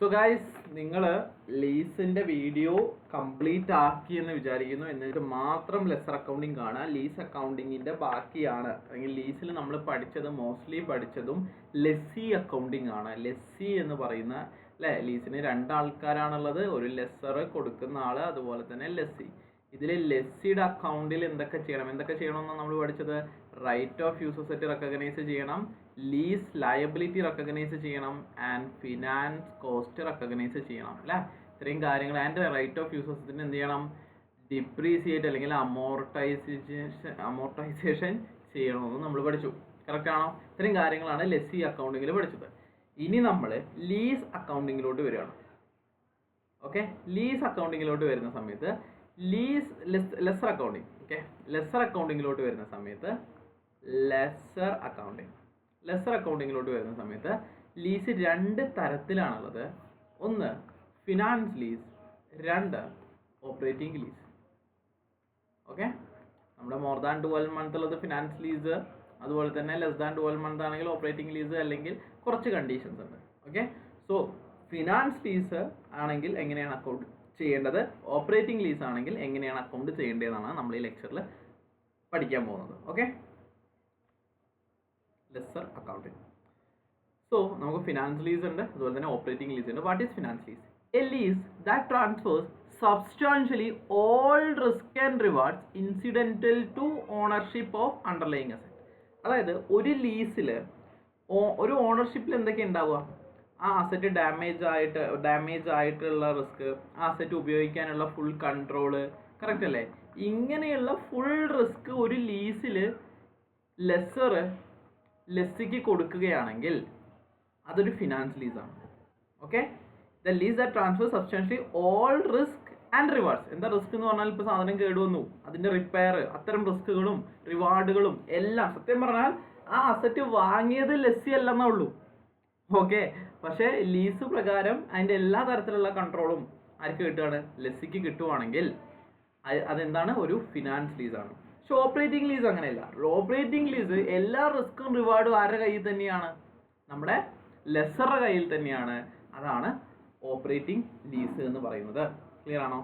So guys, നിങ്ങൾ ലീസിന്റെ video complete ആക്കി എന്ന് വിചാരിക്കുന്നു. എന്നിട്ട് മാത്രം ലെസർ അക്കൗണ്ടിങ് കാണുക. ലീസ് അക്കൗണ്ടിങ്ങിന്റെ ബാക്കിയാണ്, അല്ലെങ്കിൽ ലീസിൽ നമ്മൾ മോസ്റ്റ്ലി പഠിച്ചതും ലെസ്സി അക്കൗണ്ടിങ് ആണ്. ലെസ്സി എന്ന് പറയുന്ന അല്ലേ, ലീസിന് രണ്ടാൾക്കാരാണുള്ളത്, ഒരു ലെസർ കൊടുക്കുന്ന ആള്, അതുപോലെ തന്നെ ലെസ്സി. ഇതിൽ ലെസ്സിയുടെ അക്കൗണ്ടിൽ എന്തൊക്കെ ചെയ്യണമെന്നാണ് നമ്മൾ പഠിച്ചത്. Right of use asset recognise ചെയ്യണം, ലീസ് ലയബിലിറ്റി റെക്കഗ്നൈസ് ചെയ്യണം, ആൻഡ് ഫിനാൻസ് കോസ്റ്റ് റെക്കഗ്നൈസ് ചെയ്യണം അല്ലേ. ഇത്രയും കാര്യങ്ങൾ. ആൻഡ് റൈറ്റ് ഓഫ് യൂസ് അസറ്റിന് എന്ത് ചെയ്യണം, ഡിപ്രീസിയേറ്റ് അല്ലെങ്കിൽ അമോർട്ടൈസേഷൻ ചെയ്യണമെന്ന് നമ്മൾ പഠിച്ചു. കറക്റ്റ് ആണോ? ഇത്രയും കാര്യങ്ങളാണ് ലെസ്സി അക്കൗണ്ടിങ്ങിൽ പഠിച്ചത്. ഇനി നമ്മൾ ലീസ് അക്കൗണ്ടിങ്ങിലോട്ട് വരികയാണ്. ഓക്കെ, ലീസ് അക്കൗണ്ടിങ്ങിലോട്ട് വരുന്ന സമയത്ത് ലെസർ അക്കൗണ്ടിങ്. ഓക്കെ, ലെസർ അക്കൗണ്ടിങ്ങിലോട്ട് വരുന്ന സമയത്ത് ലെസർ അക്കൗണ്ടിങ്ങിലോട്ട് വരുന്ന സമയത്ത് ലീസ് രണ്ട് തരത്തിലാണുള്ളത്. ഒന്ന് ഫിനാൻസ് ലീസ്, രണ്ട് ഓപ്പറേറ്റിംഗ് ലീസ്. ഓക്കെ, നമ്മുടെ മോർ ദാൻ 12 മന്ത് ഉള്ളത് ഫിനാൻസ് ലീസ്, അതുപോലെ തന്നെ ലെസ് ദാൻ 12 മന്ത് ആണെങ്കിൽ ഓപ്പറേറ്റിംഗ് ലീസ്, അല്ലെങ്കിൽ കുറച്ച് കണ്ടീഷൻസ് ഉണ്ട്. ഓക്കെ, സോ ഫിനാൻസ് ലീസ് ആണെങ്കിൽ എങ്ങനെയാണ് അക്കൗണ്ട് ചെയ്യേണ്ടത്, ഓപ്പറേറ്റിംഗ് ലീസ് ആണെങ്കിൽ എങ്ങനെയാണ് അക്കൗണ്ട് ചെയ്യേണ്ടതെന്നാണ് നമ്മൾ ഈ ലെക്ചറിൽ പഠിക്കാൻ പോകുന്നത്. Okay, lessor accounting. സോ നമുക്ക് ഫിനാൻസ് ലീസ് ഉണ്ട്, അതുപോലെ തന്നെ ഓപ്പറേറ്റിംഗ് ലീസ് ഉണ്ട്. What is finance lease? A lease that transfers substantially all risk and rewards incidental to ownership of underlying asset. അതായത് ഒരു ലീസിൽ ഒരു ഓണർഷിപ്പിൽ എന്തൊക്കെ ഉണ്ടാവുക, ആ അസറ്റ് ഡാമേജ് ആയിട്ടുള്ള റിസ്ക്, ആ അസറ്റ് ഉപയോഗിക്കാനുള്ള ഫുൾ കൺട്രോള്, കറക്റ്റ് അല്ലേ? ഇങ്ങനെയുള്ള ഫുൾ റിസ്ക് ഒരു ലീസിൽ ലെസ്സിക്ക് കൊടുക്കുകയാണെങ്കിൽ അതൊരു ഫിനാൻസ് ലീസാണ്. Okay, the lease that transfer substantially all risk and rewards. എന്താ റിസ്ക് എന്ന് പറഞ്ഞാൽ, ഇപ്പോൾ സാധനം കേടുവന്നു, അതിൻ്റെ റിപ്പയർ, അത്തരം റിസ്കുകളും റിവാർഡുകളും എല്ലാം. സത്യം പറഞ്ഞാൽ ആ അസറ്റ് വാങ്ങിയത് ലെസ്സി അല്ലെന്നേ ഉള്ളൂ. ഓക്കെ, പക്ഷേ ലീസ് പ്രകാരം അതിൻ്റെ എല്ലാ തരത്തിലുള്ള കൺട്രോളും ആർക്ക് കിട്ടുകയാണ്? ലെസ്സിക്ക് കിട്ടുവാണെങ്കിൽ അതെന്താണ്? ഒരു ഫിനാൻസ് ലീസാണ്. പക്ഷെ ഓപ്പറേറ്റിംഗ് ലീസ് അങ്ങനെയല്ല. ഓപ്പറേറ്റിംഗ് ലീസ് എല്ലാ റിസ്ക്കും റിവാർഡും ആരുടെ കയ്യിൽ തന്നെയാണ്? നമ്മുടെ ലെസറുടെ കയ്യിൽ തന്നെയാണ്. അതാണ് ഓപ്പറേറ്റിംഗ് ലീസ് എന്ന് പറയുന്നത്. ക്ലിയർ ആണോ?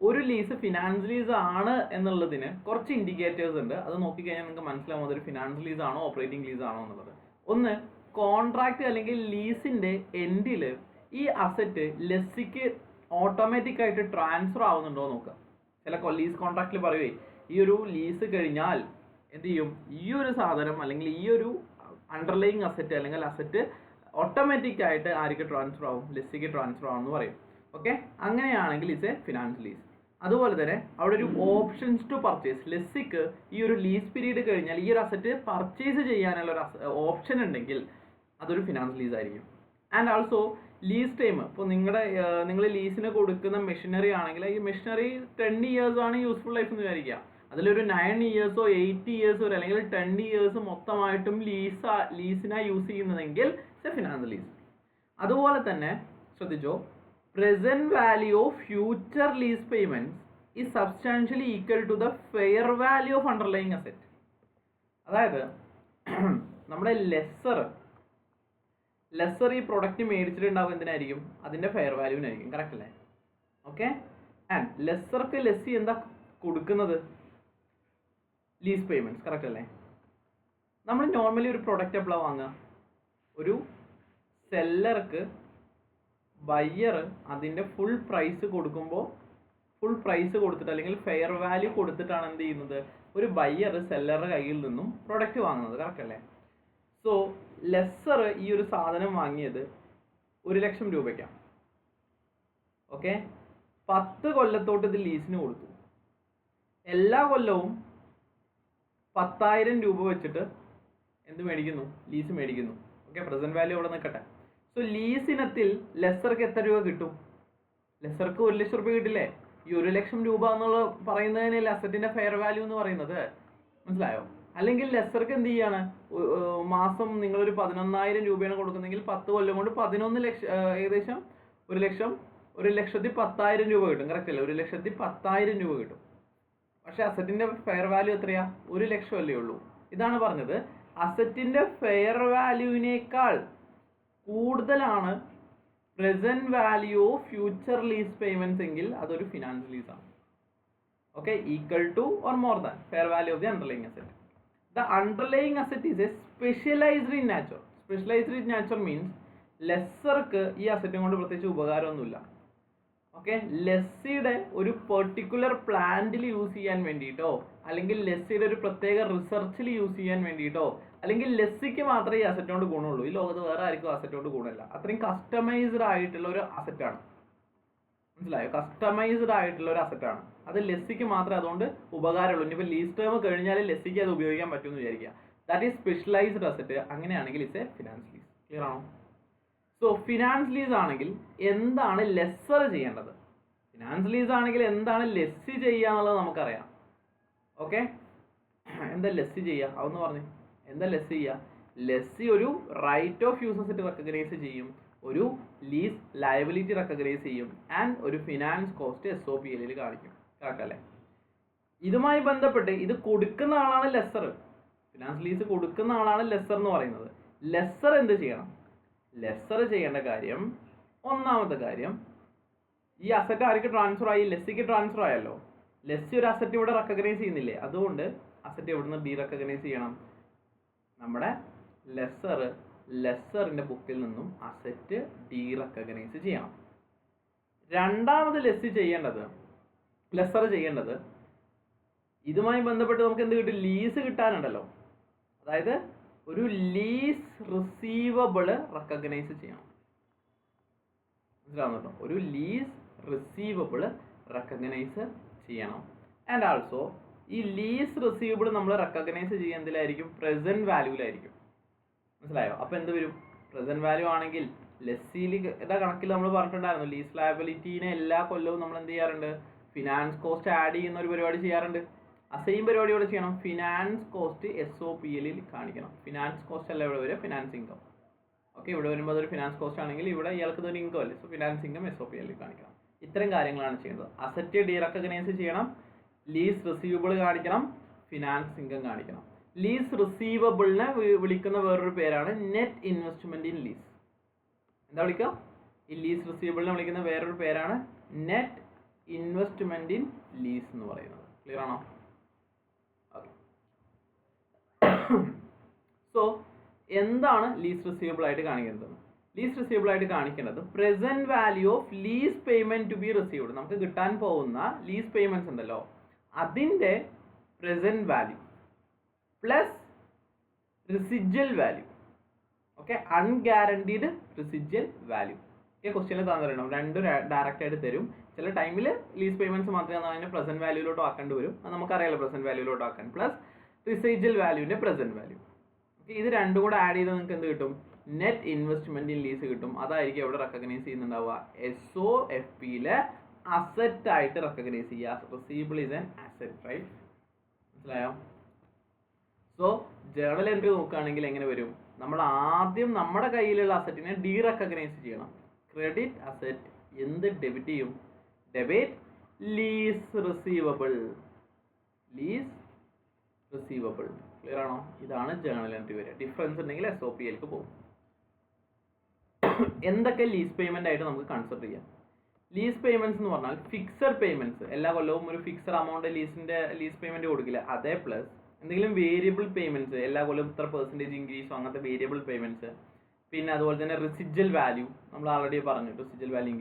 ഒരു ലീസ് ഫിനാൻസ് ലീസ് ആണ് എന്നുള്ളതിന് കുറച്ച് ഇൻഡിക്കേറ്റേഴ്സ് ഉണ്ട്. അത് നോക്കിക്കഴിഞ്ഞാൽ നിങ്ങൾക്ക് മനസ്സിലാവും അതൊരു ഫിനാൻസ് ലീസ് ആണോ ഓപ്പറേറ്റിംഗ് ലീസ് ആണോ എന്നുള്ളത്. ഒന്ന്, കോൺട്രാക്ട് അല്ലെങ്കിൽ ലീസിന്റെ എൻഡിൽ ഈ അസറ്റ് ലെസ്സിക്ക് ഓട്ടോമാറ്റിക് ആയിട്ട് ട്രാൻസ്ഫർ ആവുന്നുണ്ടോ നോക്കുക. ചില ലീസ് കോൺട്രാക്റ്റിൽ പറയുവേ, ഈ ഒരു ലീസ് കഴിഞ്ഞാൽ എന്ത് ചെയ്യും, ഈ ഒരു സാധനം അല്ലെങ്കിൽ ഈ ഒരു അണ്ടർലൈങ് അസറ്റ് അല്ലെങ്കിൽ അസറ്റ് ഓട്ടോമാറ്റിക് ആയിട്ട് ആർക്ക് ട്രാൻസ്ഫർ ആവും? ലെസ്സിക്ക് ട്രാൻസ്ഫർ ആവും എന്ന് പറയും. ഓക്കെ, അങ്ങനെയാണെങ്കിൽ ഇറ്റ്സ് എ ഫിനാൻസ് ലീസ്. അതുപോലെ തന്നെ അവിടെ ഒരു ഓപ്ഷൻസ് ടു പർച്ചേസ്, ലെസ്സിക്ക് ഈ ഒരു ലീസ് പീരീഡ് കഴിഞ്ഞാൽ ഈ ഒരു അസറ്റ് പർച്ചേസ് ചെയ്യാനുള്ള ഒരു ഓപ്ഷൻ ഉണ്ടെങ്കിൽ അതൊരു ഫിനാൻസ് ലീസ് ആയിരിക്കും. ആൻഡ് ആൾസോ ലീസ് ടൈം, ഇപ്പോൾ നിങ്ങൾ ലീസിന് കൊടുക്കുന്ന മെഷീനറി ആണെങ്കിൽ ഈ മെഷീനറി 10 years ആണ് യൂസ്ഫുൾ ലൈഫ് എന്ന് വിചാരിക്കുക. അതിലൊരു 9 years 8 years അല്ലെങ്കിൽ 10 years മൊത്തമായിട്ടും ലീസിനായി യൂസ് ചെയ്യുന്നതെങ്കിൽ ഇറ്റ്സ് എ ഫിനാൻസ് ലീസ്. അതുപോലെ തന്നെ ശ്രദ്ധിച്ചോ, present value of future lease payments is substantially equal to the fair value of underlying asset. അതായത് നമ്മുടെ ലെസർ ഈ പ്രൊഡക്റ്റ് മേടിച്ചിട്ടുണ്ടാവും എന്തിനായിരിക്കും? അതിന്റെ ഫെയർ വാല്യൂവിനായിരിക്കും. കറക്റ്റ് അല്ലേ? ഓക്കെ, ആൻഡ് ലെസർക്ക് ലെസ്സി എന്താ കൊടുക്കുന്നത്? Lease payments. കറക്റ്റ് അല്ലേ? നമ്മൾ നോർമലി ഒരു പ്രൊഡക്റ്റ് എപ്പോഴാണ് വാങ്ങുക? ഒരു സെല്ലർക്ക് ബയ്യർ അതിൻ്റെ ഫുൾ പ്രൈസ് കൊടുത്തിട്ട് അല്ലെങ്കിൽ ഫെയർ വാല്യൂ കൊടുത്തിട്ടാണ് എന്ത് ചെയ്യുന്നത്? ഒരു ബയ്യർ സെല്ലറുടെ കയ്യിൽ നിന്നും പ്രൊഡക്റ്റ് വാങ്ങുന്നത്. കറക്റ്റ് അല്ലേ? സോ ലെസർ ഈ ഒരു സാധനം വാങ്ങിയത് 1 ലക്ഷം രൂപയ്ക്കാണ്. ഓക്കെ, 10 കൊല്ലത്തോട്ട് ഇത് ലീസിന് കൊടുത്തു. എല്ലാ കൊല്ലവും 10,000 രൂപ വെച്ചിട്ട് എന്ത് മേടിക്കുന്നു? ലീസ് മേടിക്കുന്നു. ഓക്കെ, പ്രസന്റ് വാല്യൂ അവിടെ നിൽക്കട്ടെ. സോ ലീസ് ഇനത്തിൽ ലെസർക്ക് എത്ര രൂപ കിട്ടും? ലെസർക്ക് 1 ലക്ഷം രൂപ കിട്ടില്ലേ? ഈ 1 ലക്ഷം രൂപ എന്നുള്ള പറയുന്നതിനല്ലേ അസറ്റിന്റെ ഫെയർ വാല്യൂ എന്ന് പറയുന്നത്. മനസ്സിലായോ? അല്ലെങ്കിൽ ലെസർക്ക് എന്ത് ചെയ്യാണ്? മാസം നിങ്ങളൊരു 11,000 രൂപയാണ് കൊടുക്കുന്നതെങ്കിൽ 10 കൊല്ലം കൊണ്ട് 11 ലക്ഷം, ഏകദേശം 1,10,000 രൂപ കിട്ടും. കറക്റ്റ് അല്ലേ? 1,10,000 രൂപ കിട്ടും. പക്ഷെ അസറ്റിന്റെ ഫെയർ വാല്യൂ എത്രയാ? 1 ലക്ഷം അല്ലേ ഉള്ളൂ. ഇതാണ് പറഞ്ഞത്, അസറ്റിന്റെ ഫെയർ വാല്യൂവിനേക്കാൾ കൂടുതലാണ് present value of future lease payments എങ്കിൽ അതൊരു ഫിനാൻസ് ലീസ് ആണ്. Okay, equal to or more than fair value of the underlying asset. The underlying asset is a specialised in nature. Specialised in nature means ലെസ്സർക്ക് ഈ അസറ്റും കൊണ്ട് പ്രത്യേകിച്ച് ഉപകാരമൊന്നുമില്ല. Okay, ലെസ്സിയുടെ ഒരു particular പ്ലാന്റിൽ യൂസ് ചെയ്യാൻ വേണ്ടിയിട്ടോ അല്ലെങ്കിൽ ലെസ്സിയുടെ ഒരു പ്രത്യേക റിസർച്ചിൽ യൂസ് ചെയ്യാൻ വേണ്ടിയിട്ടോ അല്ലെങ്കിൽ ലെസ്സിക്ക് മാത്രമേ ഈ അസറ്റ് കൊണ്ട് ഗുണമുള്ളൂ. ഈ ലോകത്ത് വേറെ ആർക്കും അസറ്റ് കൊണ്ട് ഗുണമില്ല. അത്രയും കസ്റ്റമൈസ്ഡ് ആയിട്ടുള്ള ഒരു അസറ്റാണ്. മനസ്സിലായോ? കസ്റ്റമൈസ്ഡ് ആയിട്ടുള്ള ഒരു അസറ്റാണ്. അത് ലെസ്സിക്ക് മാത്രമേ അതുകൊണ്ട് ഉപകാരമുള്ളൂ. ഇനിയിപ്പോൾ ലീസ് ടേം കഴിഞ്ഞാൽ ലെസ്സിക്ക് അത് ഉപയോഗിക്കാൻ പറ്റുമെന്ന് വിചാരിക്കുക. That is specialised asset. അങ്ങനെയാണെങ്കിൽ it's a finance lease. Clear ആണോ? സോ ഫിനാൻസ് ലീസ് ആണെങ്കിൽ എന്താണ് ലെസ്സർ ചെയ്യേണ്ടത്? ഫിനാൻസ് ലീസ് ആണെങ്കിൽ എന്താണ് ലെസ്സി ചെയ്യുക എന്നുള്ളത് നമുക്കറിയാം. ഓക്കെ, എന്താ ലെസ്സി ചെയ്യുക? അതൊന്ന് പറഞ്ഞു. എന്താ ലെസ്സി ചെയ്യുക? ലെസ്സി ഒരു right of use asset recognise ചെയ്യും, ഒരു ലീസ് ലയബിലിറ്റി റെക്കഗ്നൈസ് ചെയ്യും, ആൻഡ് ഒരു ഫിനാൻസ് കോസ്റ്റ് SOPL കാണിക്കും. കറക്റ്റ് അല്ലേ? ഇതുമായി ബന്ധപ്പെട്ട് ഇത് കൊടുക്കുന്ന ആളാണ് ലെസ്സർ. ഫിനാൻസ് ലീസ് കൊടുക്കുന്ന ആളാണ് ലെസ്സർ എന്ന് പറയുന്നത്. ലെസ്സർ എന്ത് ചെയ്യണം? ലെസ്സർ ചെയ്യേണ്ട കാര്യം, ഒന്നാമത്തെ കാര്യം, ഈ അസറ്റ് ആർക്ക് ട്രാൻസ്ഫർ ആയി? ലെസ്സിക്ക് ട്രാൻസ്ഫർ ആയല്ലോ. ലെസ്സി ഒരു അസറ്റ് ഇവിടെ റെക്കഗ്നൈസ് ചെയ്യുന്നില്ലേ? അതുകൊണ്ട് അസറ്റ് എവിടുന്ന് ഡി റെക്കഗ്നൈസ് ചെയ്യണം? നമ്മുടെ ലെസ്സറിന്റെ ബുക്കിൽ നിന്നും അസറ്റ് ഡി റെക്കഗ്നൈസ് ചെയ്യണം. രണ്ടാമത് ലെസ്സർ ചെയ്യേണ്ടത് ഇതുമായി ബന്ധപ്പെട്ട് നമുക്ക് എന്ത് കിട്ടും? ലീസ് കിട്ടാനുണ്ടല്ലോ. അതായത് ഒരു ലീസ് റിസീവബിൾ റെക്കഗ്നൈസ് ചെയ്യണം. മനസ്സിലാവുന്നുണ്ടോ? ഒരു ലീസ് റിസീവബിൾ റെക്കഗ്നൈസ് ചെയ്യണം. ആൻഡ് ആൾസോ ഈ ലീസ് റിസീവബിൾ നമ്മൾ റെക്കഗ്നൈസ് ചെയ്യുക എന്തിലായിരിക്കും? പ്രസന്റ് വാല്യൂലായിരിക്കും. മനസ്സിലായോ? അപ്പോൾ എന്ത് വരും? പ്രസന്റ് വാല്യൂ ആണെങ്കിൽ ലെസ്സിയുടെ കണക്കിൽ നമ്മൾ പറഞ്ഞിട്ടുണ്ടായിരുന്നു, ലീസ് ലയബിലിറ്റീനെ എല്ലാ കൊല്ലവും നമ്മൾ എന്ത് ചെയ്യാറുണ്ട്? ഫിനാൻസ് കോസ്റ്റ് ആഡ് ചെയ്യുന്ന ഒരു പരിപാടി ചെയ്യാറുണ്ട്. ആ സെയിം പരിപാടി ഇവിടെ ചെയ്യണം. ഫിനാൻസ് കോസ്റ്റ് SOPL കാണിക്കണം. ഫിനാൻസ് കോസ്റ്റ് അല്ല ഇവിടെ വരിക, ഫിനാൻസ് ഇൻകം. ഓക്കെ, ഇവിടെ വരുമ്പോൾ അതൊരു ഫിനാൻസ് കോസ്റ്റ് ആണെങ്കിൽ ഇവിടെ ഇയാൾക്ക് ഇതൊരു ഇൻകം അല്ലേ. സോ ഫിനാൻസ് ഇൻകം SOPL കാണിക്കണം. ഇത്തരം കാര്യങ്ങളാണ് ചെയ്യുന്നത്. അസറ്റ് ഡി റെക്കഗ്നൈസ് ചെയ്യണം, ലീസ് റിസീവബിൾ കാണിക്കണം, ഫിനാൻസ് ഇൻകം കാണിക്കണം. ലീസ് റിസീവബിളിനെ വിളിക്കുന്ന വേറൊരു പേരാണ് നെറ്റ് ഇൻവെസ്റ്റ്മെന്റ് ഇൻ ലീസ്. എന്താ വിളിക്കുക? ഈ ലീസ് റിസീവബിളിനെ വിളിക്കുന്ന വേറൊരു പേരാണ് നെറ്റ് ഇൻവെസ്റ്റ്മെന്റ് ഇൻ ലീസ് എന്ന് പറയുന്നത്. ക്ലിയർ ആണോ? ഓക്കെ, സോ എന്താണ് ലീസ് റിസീവബിൾ ആയിട്ട് കാണിക്കേണ്ടത്? ലീസ് റിസീവബിൾ ആയിട്ട് കാണിക്കേണ്ടത് present value of lease payment to be received. നമുക്ക് കിട്ടാൻ പോകുന്ന ലീസ് പേയ്മെന്റ്സ് ഉണ്ടല്ലോ, അതിന്റെ present value plus residual value. Okay, unguaranteed residual value. Okay, ക്വസ്റ്റ്യനിൽ തന്നിട്ടുണ്ടാവും. രണ്ടും ഡയറക്റ്റ് ആയിട്ട് തരും. ചില ടൈമിൽ ലീസ് പേയ്മെന്റ്സ് മാത്രമേ അതിനെ പ്രസന്റ് വാല്യൂലോട്ട് ആക്കേണ്ടി വരും. അത് നമുക്കറിയാലോ, പ്രസന്റ് വാല്യൂലോട്ട് ആക്കാൻ. പ്ലസ് റിസിജ്വൽ വാല്യൂവിന്റെ പ്രസന്റ് വാല്യൂ. ഇത് രണ്ടും കൂടെ ആഡ് ചെയ്ത് നിങ്ങൾക്ക് എന്ത് കിട്ടും? നെറ്റ് ഇൻവെസ്റ്റ്മെന്റ് ഇൻ ലീസ് കിട്ടും. അതായിരിക്കും എവിടെ റെക്കഗ്നൈസ് ചെയ്യുന്നുണ്ടാവുക? SOFPയിലെ അസറ്റ് ആയിട്ട് റെക്കഗ്നൈസ് ചെയ്യുക. Receivable is an asset, right? മനസ്സിലായോ? സോ ജേർണൽ എൻട്രി നോക്കുകയാണെങ്കിൽ എങ്ങനെ വരും? നമ്മൾ ആദ്യം നമ്മുടെ കയ്യിലുള്ള അസറ്റിനെ ഡി റെക്കഗ്നൈസ് ചെയ്യണം. ക്രെഡിറ്റ് അസറ്റ് എന്ത് ഡെബിറ്റ് ചെയ്യും? Debit lease receivable. Lease receivable. Clear ആണോ? ഇതാണ് ജേർണൽ എൻട്രി വരിക. ഡിഫറൻസ് ഉണ്ടെങ്കിൽ SOPLക്ക് പോകും. എന്തൊക്കെ ലീസ് പേയ്മെന്റ് ആയിട്ട് നമുക്ക് കൺസിഡർ ചെയ്യാം? ലീസ് പേയ്മെന്റ്സ് എന്ന് പറഞ്ഞാൽ ഫിക്സഡ് പേയ്മെന്റ്സ്. എല്ലാ കൊല്ലവും ഒരു ഫിക്സഡ് എമൗണ്ട് ലീസ് പേയ്മെന്റ് കൊടുക്കില്ല. അതേ പ്ലസ് എന്തെങ്കിലും വേരിയബിൾ പേയ്മെന്റ്സ്, എല്ലാ കൊല്ലവും ഇത്ര പെർസെൻറ്റേജ് ഇൻക്രീസോ അങ്ങനത്തെ വേരിയബിൾ പേയ്മെന്റ്സ്. പിന്നെ അതുപോലെ തന്നെ റിസിജ്വൽ വാല്യൂ നമ്മൾ ആൾറെഡി പറഞ്ഞു, റിസിജ്വൽ വാല്യൂ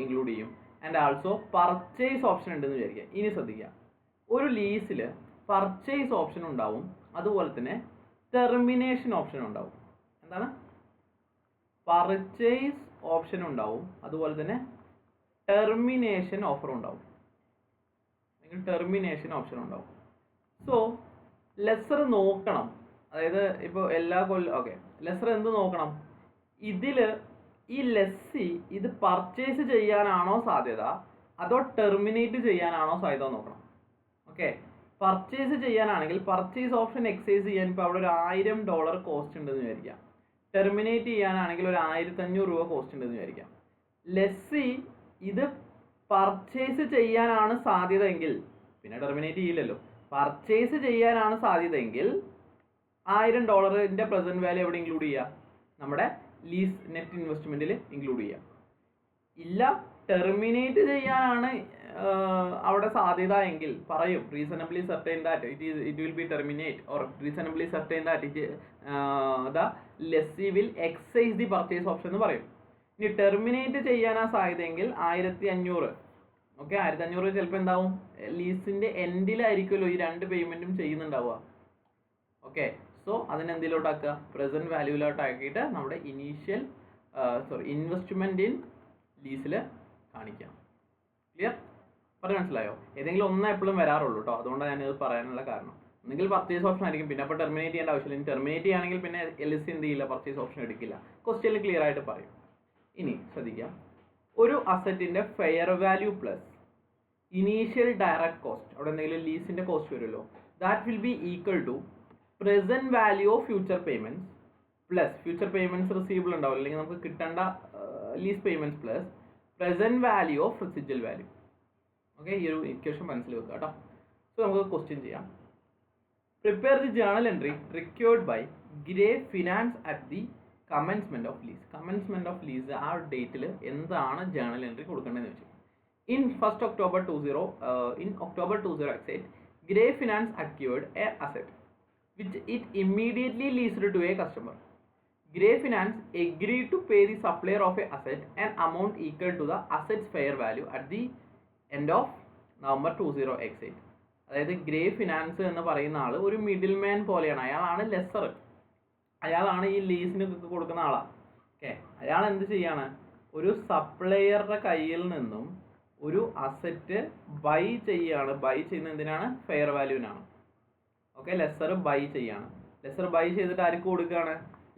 ഇൻക്ലൂഡ് ചെയ്യും. ആൻഡ് ആൾസോ പർച്ചേസ് ഓപ്ഷൻ ഉണ്ടെന്ന് വിചാരിക്കുക. ഇനി ശ്രദ്ധിക്കുക, ഒരു ലീസിൽ പർച്ചേസ് ഓപ്ഷൻ ഉണ്ടാവും, അതുപോലെ തന്നെ ടെർമിനേഷൻ ഓപ്ഷൻ ഉണ്ടാവും. എന്താണ്? പർച്ചേസ് ഓപ്ഷൻ ഉണ്ടാവും, അതുപോലെ തന്നെ ടെർമിനേഷൻ ഓഫർ ഉണ്ടാവും. ടെർമിനേഷൻ ഓപ്ഷൻ ഉണ്ടാവും. സോ ലെസ്സർ നോക്കണം. അതായത് ഇപ്പോൾ എല്ലാ കൊല്ലം ഓക്കെ, ലെസ്സർ എന്ത് നോക്കണം? ഈ ലെസ്സി ഇത് പർച്ചേസ് ചെയ്യാനാണോ സാധ്യത അതോ ടെർമിനേറ്റ് ചെയ്യാനാണോ സാധ്യത നോക്കണം. ഓക്കെ, പർച്ചേസ് ചെയ്യാനാണെങ്കിൽ പർച്ചേസ് ഓപ്ഷൻ എക്സൈസ് ചെയ്യാൻ ഇപ്പോൾ അവിടെ ഒരു $1000 കോസ്റ്റ് ഉണ്ടെന്ന് വിചാരിക്കാം. ടെർമിനേറ്റ് ചെയ്യാനാണെങ്കിൽ ഒരു 1500 രൂപ കോസ്റ്റ് ഉണ്ടെന്ന് വിചാരിക്കാം. ലെസ്സി ഇത് പർച്ചേസ് ചെയ്യാനാണ് സാധ്യത എങ്കിൽ, പിന്നെ ടെർമിനേറ്റ് ചെയ്യില്ലല്ലോ, പർച്ചേസ് ചെയ്യാനാണ് സാധ്യത എങ്കിൽ $1000 പ്രസന്റ് വാല്യൂ എവിടെ ഇൻക്ലൂഡ് ചെയ്യുക? നമ്മുടെ ലീസ് നെറ്റ് ഇൻവെസ്റ്റ്മെൻറ്റിൽ ഇൻക്ലൂഡ് ചെയ്യാം. ഇല്ല, ടെർമിനേറ്റ് ചെയ്യാനാണ് അവിടെ സാധ്യത എങ്കിൽ പറയും reasonably certain that it will be terminate or reasonably certain that the lessee will excise the purchase option എന്ന് പറയും. ഇനി ടെർമിനേറ്റ് ചെയ്യാനാ സാധ്യതയെങ്കിൽ 1500, ഓക്കെ, 1500 ചിലപ്പോൾ എന്താവും, ലീസിന്റെ എൻഡിലായിരിക്കുമല്ലോ ഈ 2 പേയ്മെന്റും ചെയ്യുന്നുണ്ടാവുക. ഓക്കെ, സോ അതിനെന്തിലോട്ടാക്കുക, പ്രസന്റ് വാല്യൂലോട്ടാക്കിയിട്ട് നമ്മുടെ ഇൻവെസ്റ്റ്മെന്റ് ഇൻ ലീസിൽ കാണിക്കാം. ക്ലിയർ? പറഞ്ഞ് മനസ്സിലായോ? ഏതെങ്കിലും ഒന്ന് എപ്പോഴും വരാറുള്ളൂ കേട്ടോ, അതുകൊണ്ടാണ് ഞാനിത് പറയാനുള്ള കാരണം. ഒന്നെങ്കിൽ പർച്ചേസ് ഓപ്ഷൻ ആയിരിക്കും, പിന്നെ അപ്പോൾ ടെർമിനേറ്റ് ചെയ്യേണ്ട ആവശ്യമില്ല. ഇനി ടെർമിനേറ്റ് ചെയ്യുകയാണെങ്കിൽ പിന്നെ LC എന്ത് ചെയ്യില്ല, പർച്ചേസ് ഓപ്ഷൻ എടുക്കില്ല. ക്വസ്റ്റ്യനിൽ ക്ലിയർ ആയിട്ട് പറയും. ഇനി ശ്രദ്ധിക്കാം, ഒരു അസറ്റിന്റെ fair value plus initial direct cost, അവിടെ എന്തെങ്കിലും ലീസിന്റെ കോസ്റ്റ് വരുമല്ലോ, that will be equal to present value of future payments plus future payments receivable ഉണ്ടാവും, അല്ലെങ്കിൽ നമുക്ക് കിട്ടേണ്ട lease payments plus present value of residual value. Okay, ഈ ഒരു ഇക്വേഷൻ മനസ്സിൽ വെക്കുക കേട്ടോ. സോ നമുക്ക് ക്വസ്റ്റ്യൻ ചെയ്യാം. Prepare the journal entry required by Grey Finance at the commencement of lease. Commencement of lease ആ ഡേറ്റിൽ എന്താണ് ജേണൽ എൻട്രി കൊടുക്കേണ്ടതെന്ന് വെച്ചാൽ, in October 2008, Grey Finance acquired a asset which it immediately leased to a customer. Grey Finance agreed to pay the supplier of a asset an amount equal to the asset's fair value at the end of November 2008. അതായത് grey finance എന്ന് പറയുന്ന ആൾ ഒരു middle man പോലെയാണ്. അയാളാണ് lesser, അയാളാണ് ഈ ലീസിന് കൊടുക്കുന്ന ആളാണ്. ഓക്കെ, അയാൾ എന്ത് ചെയ്യാണ്, ഒരു സപ്ലയറുടെ കയ്യിൽ നിന്നും ഒരു അസറ്റ് ബൈ ചെയ്യാണ്. ബൈ ചെയ്യുന്നത് എന്തിനാണ്, ഫെയർ വാല്യൂവിനാണ്. ഓക്കെ, ലെസ്സർ ബൈ ചെയ്യാണ്. ലെസ്സർ ബൈ ചെയ്തിട്ട് ആർക്ക് കൊടുക്കുകയാണ്,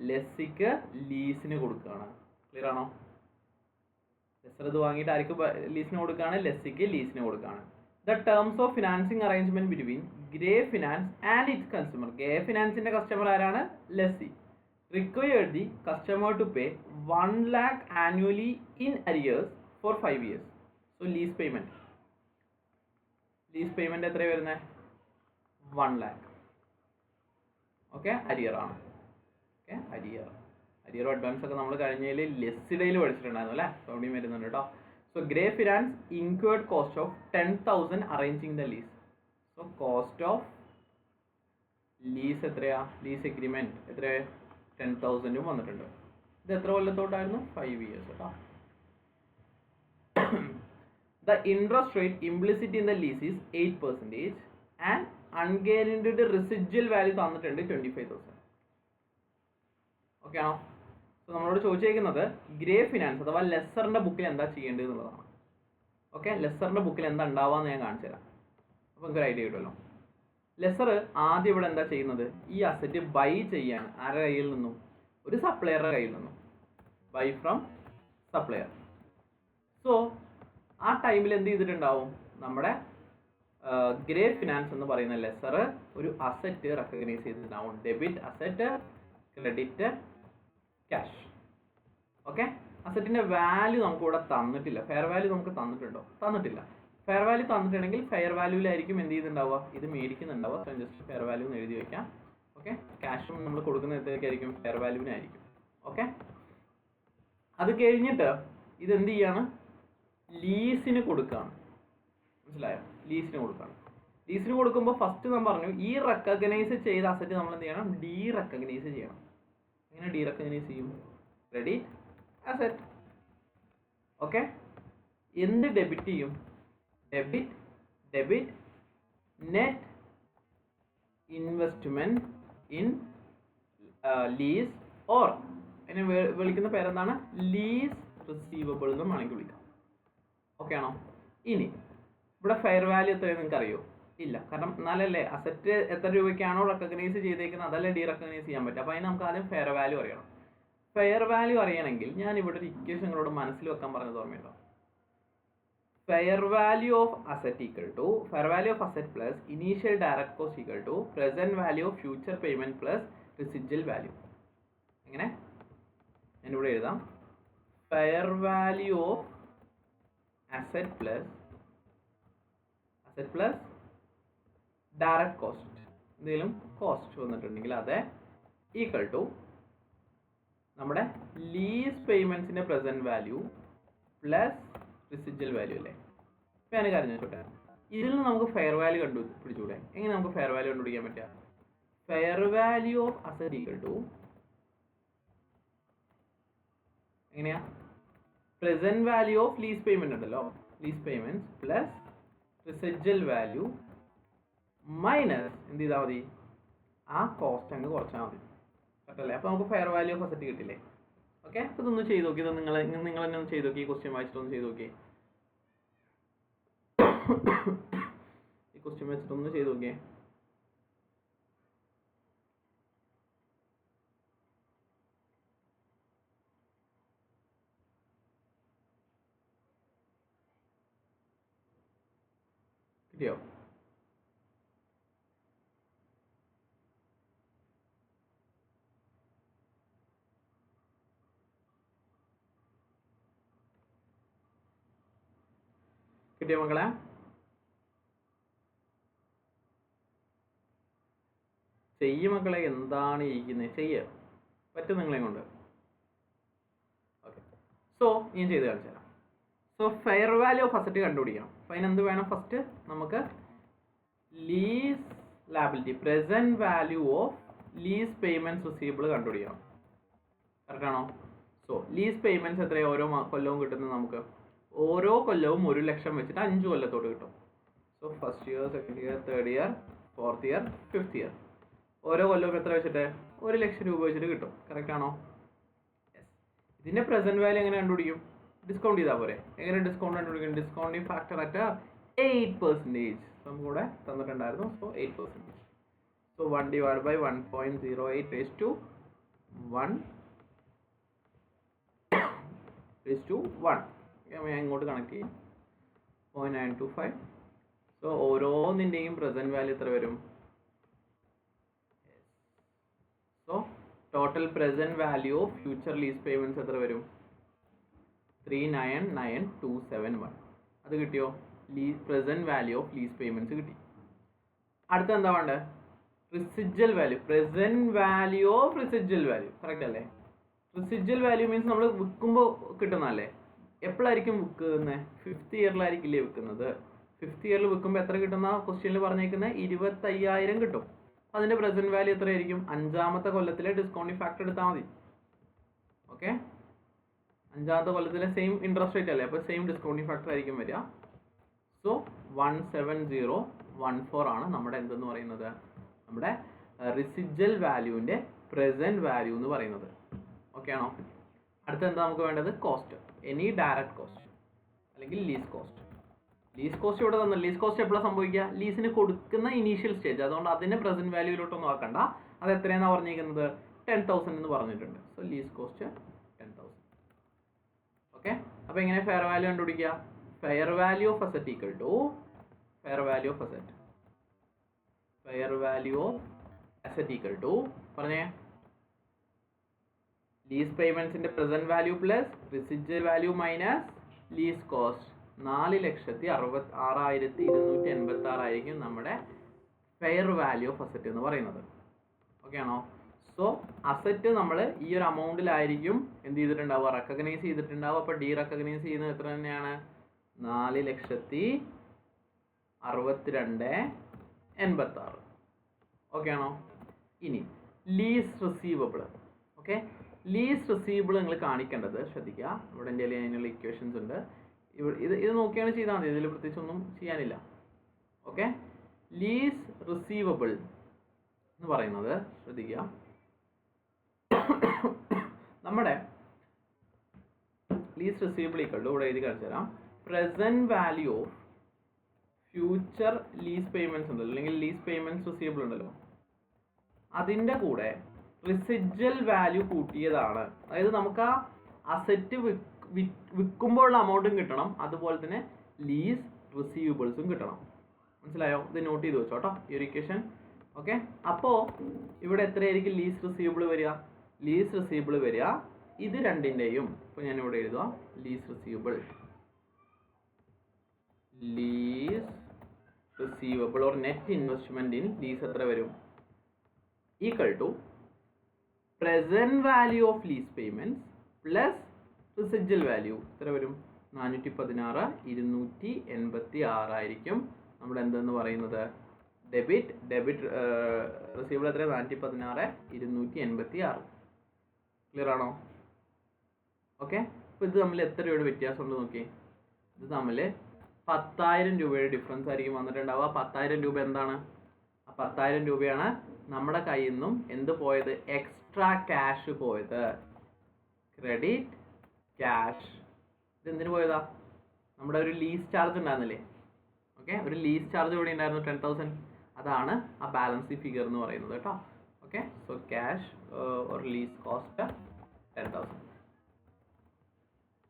ലെസ്സിക്ക് ലീസിന് കൊടുക്കുകയാണ്. ക്ലിയർ ആണോ? ലെസ്സർ ഇത് വാങ്ങിയിട്ട് ആർക്ക് ലീസിന് കൊടുക്കുകയാണ്, ലെസ്സിക്ക് ലീസിന് കൊടുക്കുകയാണ്. The terms of financing arrangement between Grey Finance and its consumer. Grey ഫിനാൻസിന്റെ കസ്റ്റമർ ആരാണ്, lessee. Required the customer to pay 1 lakh annually in arrears for 5 years. So lease payment എത്ര വരുന്നത്, 1 lakh. ഓക്കെ, അരിയർ ആണ്. Okay, arrear advance ഒക്കെ നമ്മൾ കഴിഞ്ഞതിൽ ലെസ്സിഡയിൽ പഠിച്ചിട്ടുണ്ടായിരുന്നു അല്ലേ, അവിടെയും വരുന്നുണ്ട് കേട്ടോ. So Grey Finance incurred cost of 10,000 arranging the lease. So cost of lease എത്രയാ, ലീസ് എഗ്രിമെന്റ് എത്ര, 10,000 വന്നിട്ടുണ്ട്. ഇത് എത്ര കൊല്ലത്തോട്ടായിരുന്നു, 5 years കേട്ടോ. The interest rate implicit in the lease is 8% and unguaranteed residual value തന്നിട്ടുണ്ട് 25,000. ഓക്കെ ആണോ? സോ നമ്മളോട് ചോദിച്ചേക്കുന്നത് ഗ്രേ ഫിനാൻസ് അഥവാ ലെസ്സറിന്റെ ബുക്കിൽ എന്താ ചെയ്യേണ്ടത് എന്നുള്ളതാണ്. ഓക്കെ, ലെസ്സറിന്റെ ബുക്കിൽ എന്താ ഉണ്ടാവാന്ന് ഞാൻ കാണിച്ചു തരാം, അപ്പോൾ നിങ്ങൾക്ക് ഐഡിയ കിട്ടുമല്ലോ. ലെസ്സർ ആദ്യം ഇവിടെ എന്താ ചെയ്യുന്നത്, ഈ അസറ്റ് ബൈ ചെയ്യാണ്. ആരുടെ കയ്യിൽ നിന്നും, ഒരു സപ്ലയറുടെ കയ്യിൽ നിന്നും. Bye from supplier. സോ ആ ടൈമിൽ എന്ത് ചെയ്തിട്ടുണ്ടാവും, നമ്മുടെ ഗ്രേ ഫിനാൻസ് എന്ന് പറയുന്ന ലെസ്സർ ഒരു അസറ്റ് റെക്കഗ്നൈസ് ചെയ്തിട്ടുണ്ടാവും. Debit asset, credit cash. Okay, അസറ്റിന്റെ വാല്യൂ നമുക്ക് ഇവിടെ തന്നിട്ടില്ല. ഫെയർ വാല്യൂ നമുക്ക് തന്നിട്ടുണ്ടോ, തന്നിട്ടില്ല. ഫെയർ വാല്യൂ തന്നിട്ടുണ്ടെങ്കിൽ ഫെയർ വാല്യൂലായിരിക്കും എന്ത് ചെയ്തിട്ടുണ്ടാവുക, ഇത് മേടിക്കുന്നുണ്ടാവുക. സോ ജസ്റ്റ് ഫെയർ വാല്യൂ എന്ന് എഴുതി വെക്കാം. ഓക്കെ, ക്യാഷും നമ്മൾ കൊടുക്കുന്ന എത്രയ്ക്കായിരിക്കും, ഫെയർ വാല്യൂവിനായിരിക്കും. ഓക്കെ, അത് കഴിഞ്ഞിട്ട് ഇത് എന്ത് ചെയ്യാണ്, ലീസിന് കൊടുക്കുകയാണ്. മനസ്സിലായോ, ലീസിന് കൊടുക്കുകയാണ്. ലീസിന് കൊടുക്കുമ്പോൾ ഫസ്റ്റ് നമ്മൾ പറഞ്ഞു ഈ റെക്കഗ്നൈസ് ചെയ്ത അസറ്റ് നമ്മൾ എന്ത് ചെയ്യണം, ഡീ റെക്കഗ്നൈസ് ചെയ്യണം. എങ്ങനെ ഡീ റെക്കഗ്നൈസ് ചെയ്യും, ക്രെഡിറ്റ് അസറ്റ്. ഓക്കെ, എന്ത് ഡെബിറ്റ് ചെയ്യും, debit net investment in lease, or അതിനെ വിളിക്കുന്ന പേരെന്താണ്, ലീസ് റിസീവബിൾ എന്നും വേണമെങ്കിൽ വിളിക്കാം. ഓക്കെ ആണോ? ഇനി ഇവിടെ ഫെയർ വാല്യൂ എത്രയാണ് നിങ്ങൾക്ക് അറിയോ, ഇല്ല. കാരണം എന്നാലല്ലേ അസറ്റ് എത്ര രൂപയ്ക്കാണോ റെക്കഗ്നൈസ് ചെയ്തേക്കുന്നത് അതല്ലേ ഡീ റെക്കഗ്നൈസ് ചെയ്യാൻ പറ്റും. അപ്പോൾ അതിന് നമുക്ക് ആദ്യം ഫെയർ വാല്യൂ അറിയണം. ഫെയർ വാല്യൂ അറിയണമെങ്കിൽ ഞാൻ ഇവിടെ ഒരു ഇക്വേഷൻ നിങ്ങളോട് മനസ്സിൽ വെക്കാൻ പറഞ്ഞത് ഓർമ്മയുണ്ടോ, fair value of asset equal to fair value of asset plus initial direct cost equal to present value of future payment plus residual value. എങ്ങനെ, ഞാനിവിടെ എഴുതാം, fair value of asset plus direct cost, എന്തെങ്കിലും cost വന്നിട്ടുണ്ടെങ്കിൽ അത് equal to നമ്മുടെ lease പേയ്മെന്റ്സിന്റെ present value plus residual value അല്ലേ. ഇപ്പം ഞാൻ കാര്യം ചോദിച്ചോട്ടെ, ഇതിൽ നിന്ന് നമുക്ക് ഫെയർ വാല്യൂ കണ്ടുപിടിച്ചൂടെ? എങ്ങനെ നമുക്ക് ഫെയർ വാല്യൂ കണ്ടുപിടിക്കാൻ പറ്റുക? Fair value of asset equal to എങ്ങനെയാ? Present value of lease payment ഉണ്ടല്ലോ, lease payment plus residual value minus എന്ത് ചെയ്താൽ മതി? ആ കോസ്റ്റ് അങ്ങ് കുറച്ചാൽ മതി. കറക്റ്റല്ലേ? അപ്പോൾ നമുക്ക് ഫെയർ വാല്യൂ ഓഫ് അസറ്റ് കിട്ടില്ലേ? ഓക്കെ, അപ്പോൾ ഇതൊന്ന് ചെയ്ത് നോക്കി. ഇത് നിങ്ങൾ തന്നെ ഒന്ന് ചെയ്ത് നോക്കി. ഈ ക്വസ്റ്റ്യൻ വായിച്ചിട്ടൊന്ന് ചെയ്ത് നോക്കി. ഈ ക്വസ്റ്റ്യൻ വെച്ചിട്ടൊന്ന് ചെയ്ത് നോക്കിയേ. കിട്ടിയോ? കിട്ടിയോ മക്കളെ? ചെയ്യ മക്കളെ, എന്താണ് ഇരിക്കുന്നത്? ചെയ്യുക പറ്റും നിങ്ങളെ കൊണ്ട്. ഓക്കെ, സോ ഞാൻ ചെയ്ത് കാണിച്ചു തരാം. So fair value of asset കണ്ടുപിടിക്കണം. അപ്പോൾ അതിനെന്ത് വേണം? ഫസ്റ്റ് നമുക്ക് lease liability present value of lease payments receivable കണ്ടുപിടിക്കണം. കറക്റ്റ് ആണോ? സോ ലീസ് പേയ്മെന്റ്സ് എത്രയാണ് ഓരോ കൊല്ലവും കിട്ടുന്നത്? നമുക്ക് ഓരോ കൊല്ലവും 1 ലക്ഷം വെച്ചിട്ട് 5 കൊല്ലത്തോട് കിട്ടും. So first year, second year, third year, fourth year, fifth year, ഓരോ കൊല്ലവും എത്ര വെച്ചിട്ട്? 1 ലക്ഷം രൂപ വെച്ചിട്ട് കിട്ടും. കറക്റ്റ് ആണോ? യെസ്. ഇതിന്റെ പ്രസന്റ് വാല്യൂ എങ്ങനെ കണ്ടുപിടിക്കും? ഡിസ്കൗണ്ട് ചെയ്താൽ പോരെ. എങ്ങനെ ഡിസ്കൗണ്ട് കണ്ടുപിടിക്കും? Discounting factor at 8%. നമുക്കിവിടെ തന്നിട്ടുണ്ടായിരുന്നു. So 8%. So 1 divide by 1.08 raise to 1 raise to 1. ഞാൻ ഇങ്ങോട്ട് കണക്ട് ചെയ്യും. 0.925. സോ ഓരോന്നിൻ്റെയും പ്രസന്റ് വാല്യൂ എത്ര വരും? So total present value of future lease payments എത്ര വരും? 399,271. അത് കിട്ടിയോ? Present value of lease payments കിട്ടി. അടുത്ത എന്താ വേണ്ടത്? Residual value. Present value of residual value. Correct അല്ലേ? റിസിജ്വൽ വാല്യൂ മീൻസ് നമ്മൾ വിൽക്കുമ്പോൾ കിട്ടുന്നതല്ലേ? എപ്പോഴായിരിക്കും വിൽക്കുന്നത്? 5th ഇയറിലായിരിക്കില്ലേ വിൽക്കുന്നത്? 5th ഇയറിൽ വിൽക്കുമ്പോൾ എത്ര കിട്ടുന്ന ക്വസ്റ്റ്യനിൽ പറഞ്ഞേക്കുന്നത്? 25,000 കിട്ടും. അതിന്റെ പ്രസന്റ് വാല്യൂ എത്രയായിരിക്കും? 5ാമത്തെ കൊല്ലത്തിലെ ഡിസ്കൗണ്ടിങ് ഫാക്ടർ എടുത്താൽ മതി. ഓക്കെ, 5ാമത്തെ കൊല്ലത്തിലെ സെയിം ഇൻട്രസ്റ്റ് റേറ്റ് അല്ലേ? അപ്പോൾ സെയിം ഡിസ്കൗണ്ടിങ് ഫാക്ടർ ആയിരിക്കും വരിക. സോ 17014 ആണ് നമ്മുടെ എന്തെന്ന് പറയുന്നത്? നമ്മുടെ റിസിജ്വൽ വാല്യൂവിന്റെ പ്രസന്റ് വാല്യൂ എന്ന് പറയുന്നത്. ഓക്കെ ആണോ? അടുത്ത എന്താ നമുക്ക് വേണ്ടത്? കോസ്റ്റ്. എനി ഡയറക്റ്റ് കോസ്റ്റ് അല്ലെങ്കിൽ ലീസ് കോസ്റ്റ്. ലീസ് കോസ്റ്റ് ഇവിടെ തന്നെ. ലീസ് കോസ്റ്റ് എപ്പോഴാണ് സംഭവിക്കുക? ലീസിന് കൊടുക്കുന്ന ഇനീഷ്യൽ സ്റ്റേജ്. അതുകൊണ്ട് അതിന്റെ പ്രസന്റ് വാല്യൂയിലോട്ടൊന്നും ആക്കണ്ട. അത് എത്രയാണെന്ന് പറഞ്ഞിരിക്കുന്നത്? 10,000 എന്ന് പറഞ്ഞിട്ടുണ്ട്. So lease cost 10,000. ഓക്കെ, അപ്പോൾ എങ്ങനെ ഫെയർ വാല്യൂ കണ്ടുപിടിക്കുക? Fair value of asset equal to fair value of asset. Fair value of asset equal to പറഞ്ഞേ ലീസ് പേയ്മെന്റ്സിന്റെ present value plus residual value minus lease cost. 4,66,286 ആയിരിക്കും നമ്മുടെ fair value of asset എന്ന് പറയുന്നത്. Okay ആണോ? So asset നമ്മൾ ഈ ഒരു അമൗണ്ടിലായിരിക്കും എന്ത് ചെയ്തിട്ടുണ്ടാവുക? റെക്കഗ്നൈസ് ചെയ്തിട്ടുണ്ടാവുക. അപ്പോൾ ഡി റെക്കഗ്നൈസ് ചെയ്യുന്നത് എത്ര തന്നെയാണ്? 4,62,86. ഓക്കെ ആണോ? ഇനി lease receivable. Okay, lease receivable നിങ്ങൾ കാണിക്കേണ്ടത് ശ്രദ്ധിക്കുക. ഇവിടെ എൻ്റെ അതിനുള്ള ഇക്വേഷൻസ് ഉണ്ട്. ഇത് നോക്കിയാണ് ചെയ്താൽ മതി. ഇതിൽ പ്രത്യേകിച്ച് ഒന്നും ചെയ്യാനില്ല. ഓക്കെ, ലീസ് റിസീവബിൾ എന്ന് പറയുന്നത് ശ്രദ്ധിക്കുക, നമ്മുടെ ലീസ് റിസീവബിൾ ഈക്വൽ ടു ഇവിടെ എഴുതി കാണിച്ചു തരാം. Present value of future lease payments ഉണ്ടല്ലോ, അല്ലെങ്കിൽ ലീസ് പേയ്മെന്റ്സ് റിസീവബിൾ ഉണ്ടല്ലോ, അതിൻ്റെ കൂടെ റിസിജ്വൽ വാല്യൂ കൂട്ടിയതാണ്. അതായത് നമുക്ക് ആ അസറ്റ് വിൽക്കുമ്പോഴുള്ള അമൗണ്ടും കിട്ടണം, അതുപോലെ തന്നെ ലീസ് റിസീവബിൾസും കിട്ടണം. മനസ്സിലായോ? ഇത് നോട്ട് ചെയ്ത് വെച്ചോട്ടോ ഈ ഒരു ഇക്വേഷൻ. ഓക്കെ, അപ്പോൾ ഇവിടെ എത്രയായിരിക്കും ലീസ് റിസീവബിൾ വരിക? ലീസ് റിസീവബിൾ വരിക ഇത് രണ്ടിൻ്റെയും. ഇപ്പോൾ ഞാൻ ഇവിടെ എഴുതുക lease receivable or net investment in lease എത്ര വരും? Equal to present value of lease payments plus residual value എത്ര വരും? 416 286 ആയിരിക്കും നമ്മുടെ എന്തെന്ന് പറയുന്നത് ഡെബിറ്റ് റിസീവബിൾ എത്ര? 416 286. ക്ലിയർ ആണോ? ഓക്കെ. അപ്പോൾ ഇത് തമ്മിൽ എത്ര രൂപയുടെ വ്യത്യാസമുണ്ട് നോക്കി. ഇത് തമ്മിൽ 10,000 രൂപയുടെ ഡിഫറൻസ് ആയിരിക്കും വന്നിട്ടുണ്ടാവുക. 10,000 രൂപ എന്താണ്? ആ 10,000 രൂപയാണ് നമ്മുടെ കയ്യിൽ നിന്നും എന്ത് പോയത്? എക്സ്ട്രാ ക്യാഷ് പോയത്. Credit cash. ഇത് എന്തിനു പോയതാ? നമ്മുടെ ഒരു ലീസ് ചാർജ് ഉണ്ടായിരുന്നില്ലേ? ഓക്കെ, ഒരു ലീസ് ചാർജ് ഇവിടെ ഉണ്ടായിരുന്നു 10,000. അതാണ് ആ ബാലൻസ് ഫിഗർ എന്ന് പറയുന്നത് കേട്ടോ. Okay, so cash or lease cost 10,000.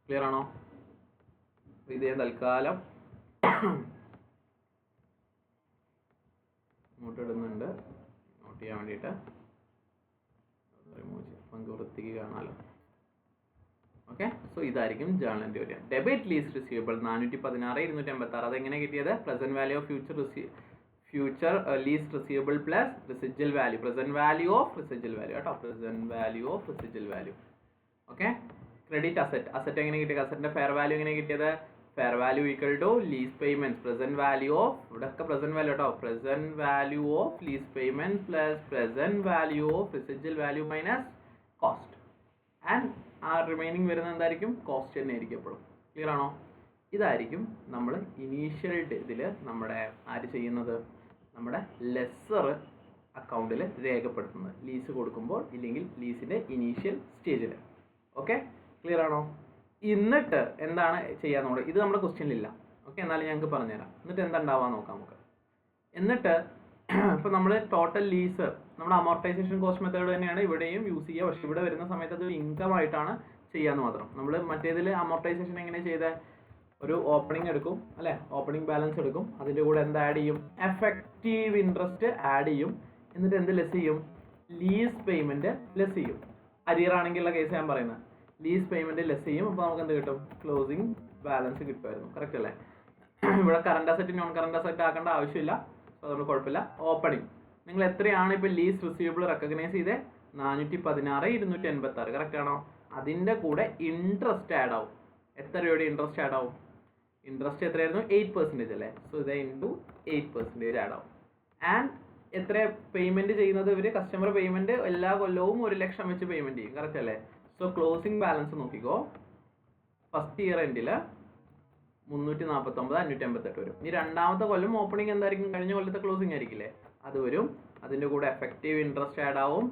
Clear ആണോ? ഇത് ഞാൻ തൽക്കാലം ഇങ്ങോട്ട് ഇടുന്നുണ്ട് നോട്ട് ചെയ്യാൻ വേണ്ടിയിട്ട്. പങ്ക് വൃത്തിക്ക് കാണാമല്ലോ. ഓക്കെ, സോ ഇതായിരിക്കും ജേർണൽ എൻട്രി വരിക. Debit lease receivable 416 286. അതെങ്ങനെ കിട്ടിയത്? Present value of future lease receivable plus residual value. Present value of residual value കേട്ടോ. Present value of residual value. Okay. Credit asset എങ്ങനെ കിട്ടിയത്? അസറ്റിന്റെ ഫെയർ വാല്യൂ എങ്ങനെ കിട്ടിയത്? Fair value equal to lease payment. Present value of, ഇവിടെ ഒക്കെ present value കേട്ടോ. Present value of lease payment plus present value of residual value minus cost. And ആ remaining വരുന്നത് എന്തായിരിക്കും? കോസ്റ്റ് തന്നെ ആയിരിക്കും എപ്പോഴും. ക്ലിയർ ആണോ? ഇതായിരിക്കും നമ്മൾ ഇനീഷ്യൽ ഇതിൽ നമ്മുടെ ആര് ചെയ്യുന്നത്? നമ്മുടെ ലെസ്സർ അക്കൗണ്ടിൽ രേഖപ്പെടുത്തുന്നത് ലീസ് കൊടുക്കുമ്പോൾ, ഇല്ലെങ്കിൽ ലീസിൻ്റെ ഇനീഷ്യൽ സ്റ്റേജിൽ. ഓക്കെ, ക്ലിയർ ആണോ? എന്നിട്ട് എന്താണ് ചെയ്യാൻ നോക്കുക? ഇത് നമ്മുടെ ക്വസ്റ്റ്യനിലില്ല. ഓക്കെ, എന്നാലും ഞങ്ങൾക്ക് പറഞ്ഞുതരാം. എന്നിട്ട് എന്താ ഉണ്ടാവാൻ നോക്കാം നമുക്ക്. എന്നിട്ട് ഇപ്പോൾ നമ്മൾ ടോട്ടൽ ലീസ്, നമ്മുടെ അമോർട്ടൈസേഷൻ കോസ്റ്റ് മെത്തേഡ് തന്നെയാണ് ഇവിടെയും യൂസ് ചെയ്യുക. പക്ഷേ ഇവിടെ വരുന്ന സമയത്ത് അത് ഇൻകം ആയിട്ടാണ് ചെയ്യാന്ന് മാത്രം. നമ്മൾ മറ്റേതിൽ അമോർട്ടൈസേഷൻ എങ്ങനെ ചെയ്താൽ ഒരു ഓപ്പണിംഗ് എടുക്കും അല്ലേ? ഓപ്പണിംഗ് ബാലൻസ് എടുക്കും. അതിൻ്റെ കൂടെ എന്ത് ആഡ് ചെയ്യും? എഫക്റ്റീവ് ഇൻട്രസ്റ്റ് ആഡ് ചെയ്യും. എന്നിട്ട് എന്ത് ലെസ് ചെയ്യും? ലീസ് പേയ്മെൻറ്റ് ലെസ് ചെയ്യും. അരിയർ ആണെങ്കിലുള്ള കേസ് ഞാൻ പറയുന്നത്. ലീസ് പേയ്മെൻറ്റ് ലെസ് ചെയ്യും. അപ്പോൾ നമുക്ക് എന്ത് കിട്ടും? ക്ലോസിംഗ് ബാലൻസ് കിട്ടുമായിരുന്നു. കറക്റ്റ് അല്ലേ? ഇവിടെ current asset non current asset ആക്കേണ്ട ആവശ്യമില്ല. സോ അതുകൊണ്ട് കുഴപ്പമില്ല. ഓപ്പണിംഗ് നിങ്ങൾ എത്രയാണ് ഇപ്പോൾ ലീസ് റിസീവബിൾ റെക്കഗ്നൈസ് ചെയ്തേ? 416 286. കറക്റ്റ് ആണോ? അതിൻ്റെ കൂടെ ഇൻട്രസ്റ്റ് ആഡ് ആവും. എത്ര രൂപയുടെ ഇൻട്രസ്റ്റ് ആഡ് ആവും? ഇൻട്രസ്റ്റ് എത്രയായിരുന്നു? 8% അല്ലേ? സോ ഇത് ഇൻറ്റു 8% ആഡ് ആവും. ആൻഡ് എത്ര പേയ്മെൻറ്റ് ചെയ്യുന്നത് ഇവർ? കസ്റ്റമർ പേയ്മെൻറ്റ് എല്ലാ കൊല്ലവും 1 ലക്ഷം വെച്ച് പേയ്മെൻറ്റ് ചെയ്യും. കറക്റ്റ് അല്ലേ? സോ ക്ലോസിംഗ് ബാലൻസ് നോക്കിക്കോ. ഫസ്റ്റ് ഇയർ എൻഡിൽ 349 588 വരും. ഇനി രണ്ടാമത്തെ കൊല്ലം ഓപ്പണിംഗ് എന്തായിരിക്കും? കഴിഞ്ഞ കൊല്ലത്തെ ക്ലോസിംഗ് ആയിരിക്കില്ലേ? അത് വരും. അതിൻ്റെ കൂടെ എഫക്റ്റീവ് ഇൻട്രസ്റ്റ് ആഡ് ആവും.